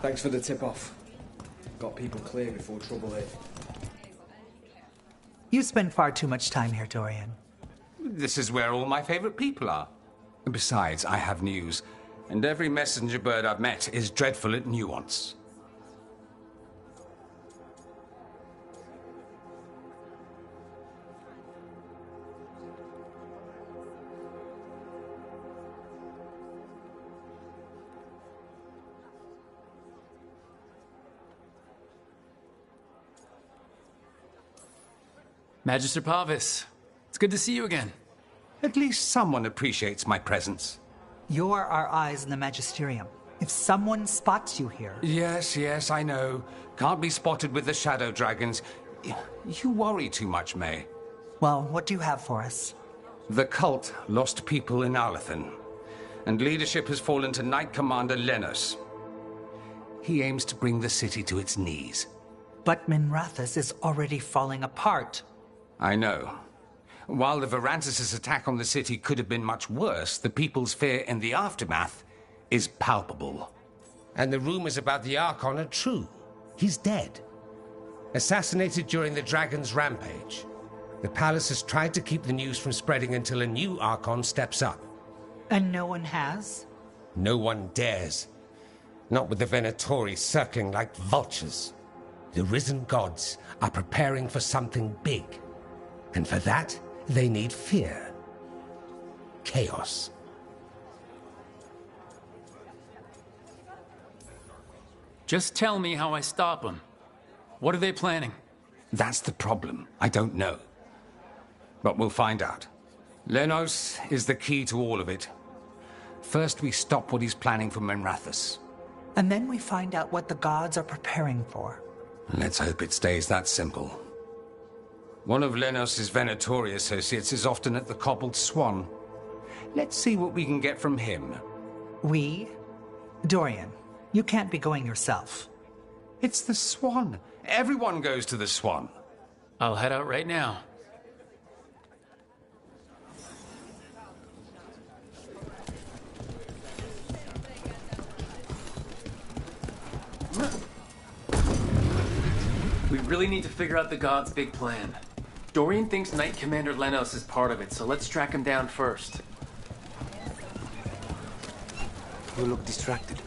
Thanks for the tip-off. Got people clear before trouble hit. You spend far too much time here, Dorian. This is where all my favorite people are. Besides, I have news, and every messenger bird I've met is dreadful at nuance. Magister Pavis, it's good to see you again. At least someone appreciates my presence. You're our eyes in the Magisterium. If someone spots you here... Yes, I know. Can't be spotted with the shadow dragons. You worry too much, May. Well, what do you have for us? The cult lost people in Arlathan, and leadership has fallen to Knight Commander Lenos. He aims to bring the city to its knees. But Minrathous is already falling apart. I know. While the Varantis' attack on the city could have been much worse, the people's fear in the aftermath is palpable. And the rumors about the Archon are true. He's dead. Assassinated during the Dragon's rampage. The palace has tried to keep the news from spreading until a new Archon steps up. And no one has? No one dares. Not with the Venatori circling like vultures. The risen gods are preparing for something big. And for that, they need fear. Chaos. Just tell me how I stop them. What are they planning? That's the problem. I don't know. But we'll find out. Lenos is the key to all of it. First, we stop what he's planning for Minrathous. And then we find out what the gods are preparing for. Let's hope it stays that simple. One of Lenos' Venatori associates is often at the Cobbled Swan. Let's see what we can get from him. We? Dorian, you can't be going yourself. It's the Swan. Everyone goes to the Swan. I'll head out right now. We really need to figure out the God's big plan. Dorian thinks Knight Commander Lenos is part of it, so let's track him down first. You look distracted.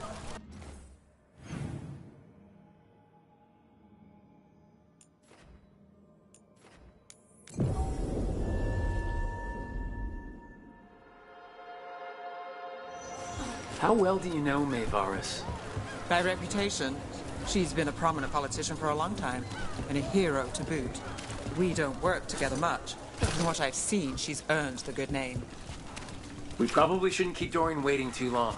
How well do you know Mae Varys? By reputation, she's been a prominent politician for a long time, and a hero to boot. We don't work together much. From what I've seen, she's earned the good name. We probably shouldn't keep Dorian waiting too long.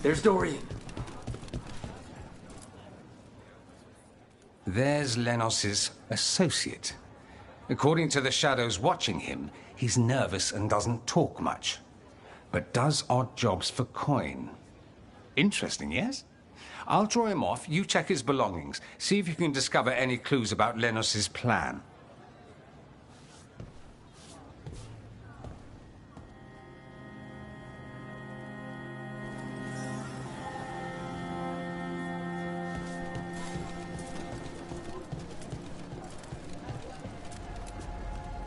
There's Dorian. There's Lenos' associate. According to the shadows watching him, he's nervous and doesn't talk much, but does odd jobs for coin. Interesting, yes? I'll draw him off, you check his belongings, see if you can discover any clues about Lenos' plan.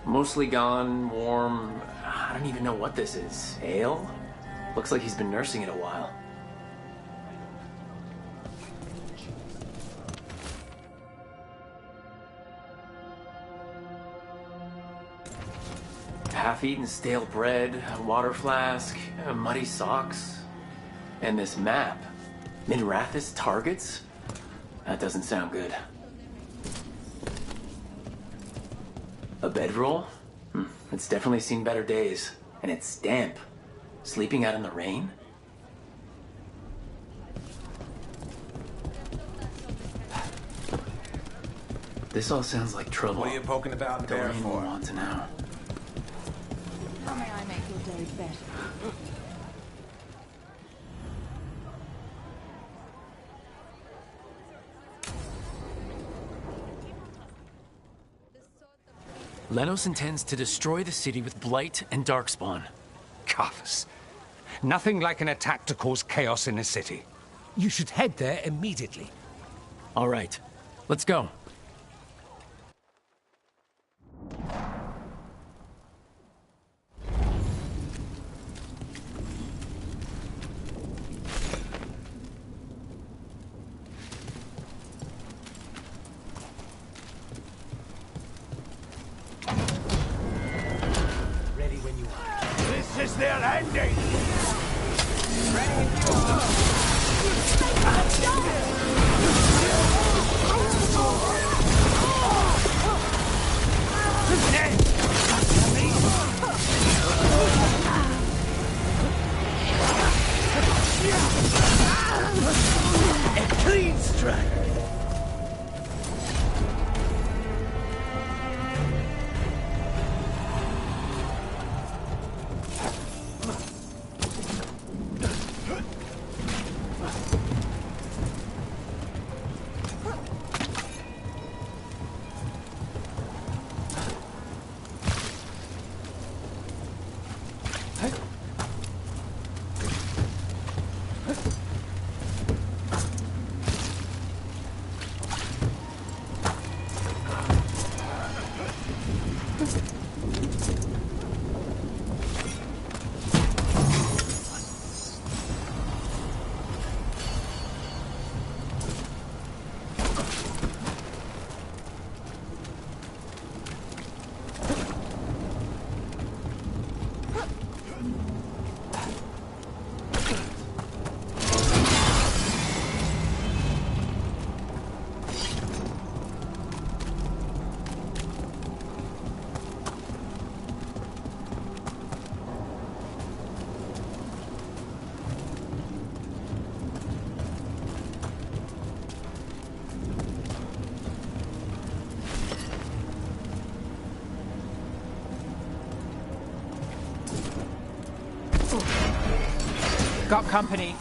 Mostly gone, warm. I don't even know what this is. Ale? Looks like he's been nursing it a while. Half-eaten stale bread, a water flask, muddy socks, and this map. Minrathous targets? That doesn't sound good. A bedroll? It's definitely seen better days. And it's damp. Sleeping out in the rain? This all sounds like trouble. What are you poking about there Dorian will for? want to know. How may I make your day better? Lenos intends to destroy the city with Blight and Darkspawn. Carthus. Nothing like an attack to cause chaos in a city. You should head there immediately. All right, let's go. This is their ending! A clean strike! Got company.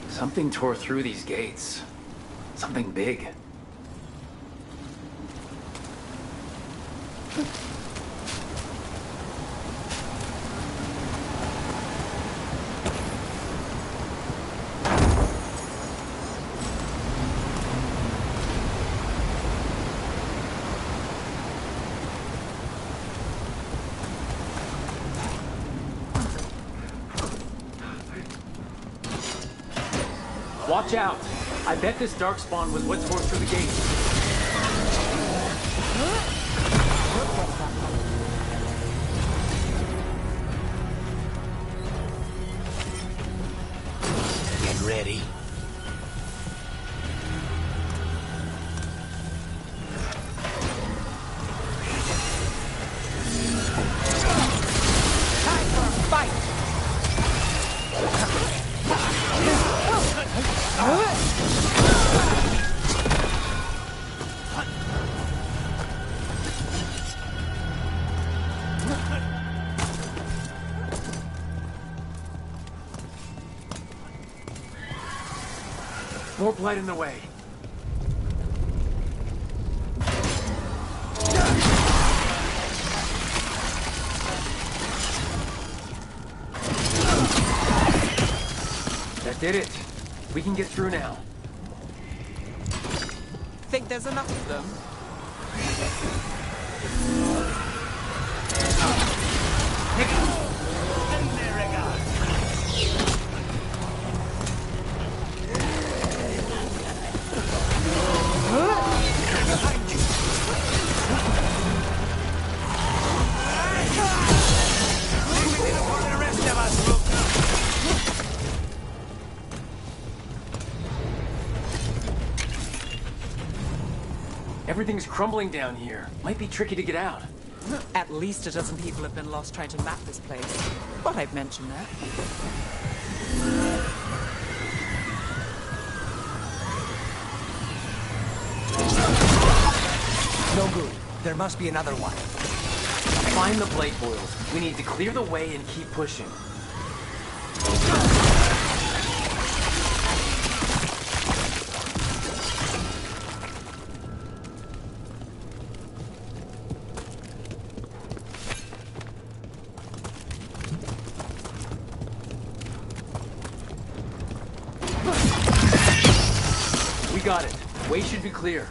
Something tore through these gates. Something big. Watch out! I bet this darkspawn was what tore through the gate. Get ready. Time for a fight! More blight in the way. That did it. We can get through now. Think there's enough of them? Everything's crumbling down here. Might be tricky to get out. At least a dozen people have been lost trying to map this place. But I've mentioned that. No good. There must be another one. Find the blade boils. We need to clear the way and keep pushing. We got it. Way should be clear.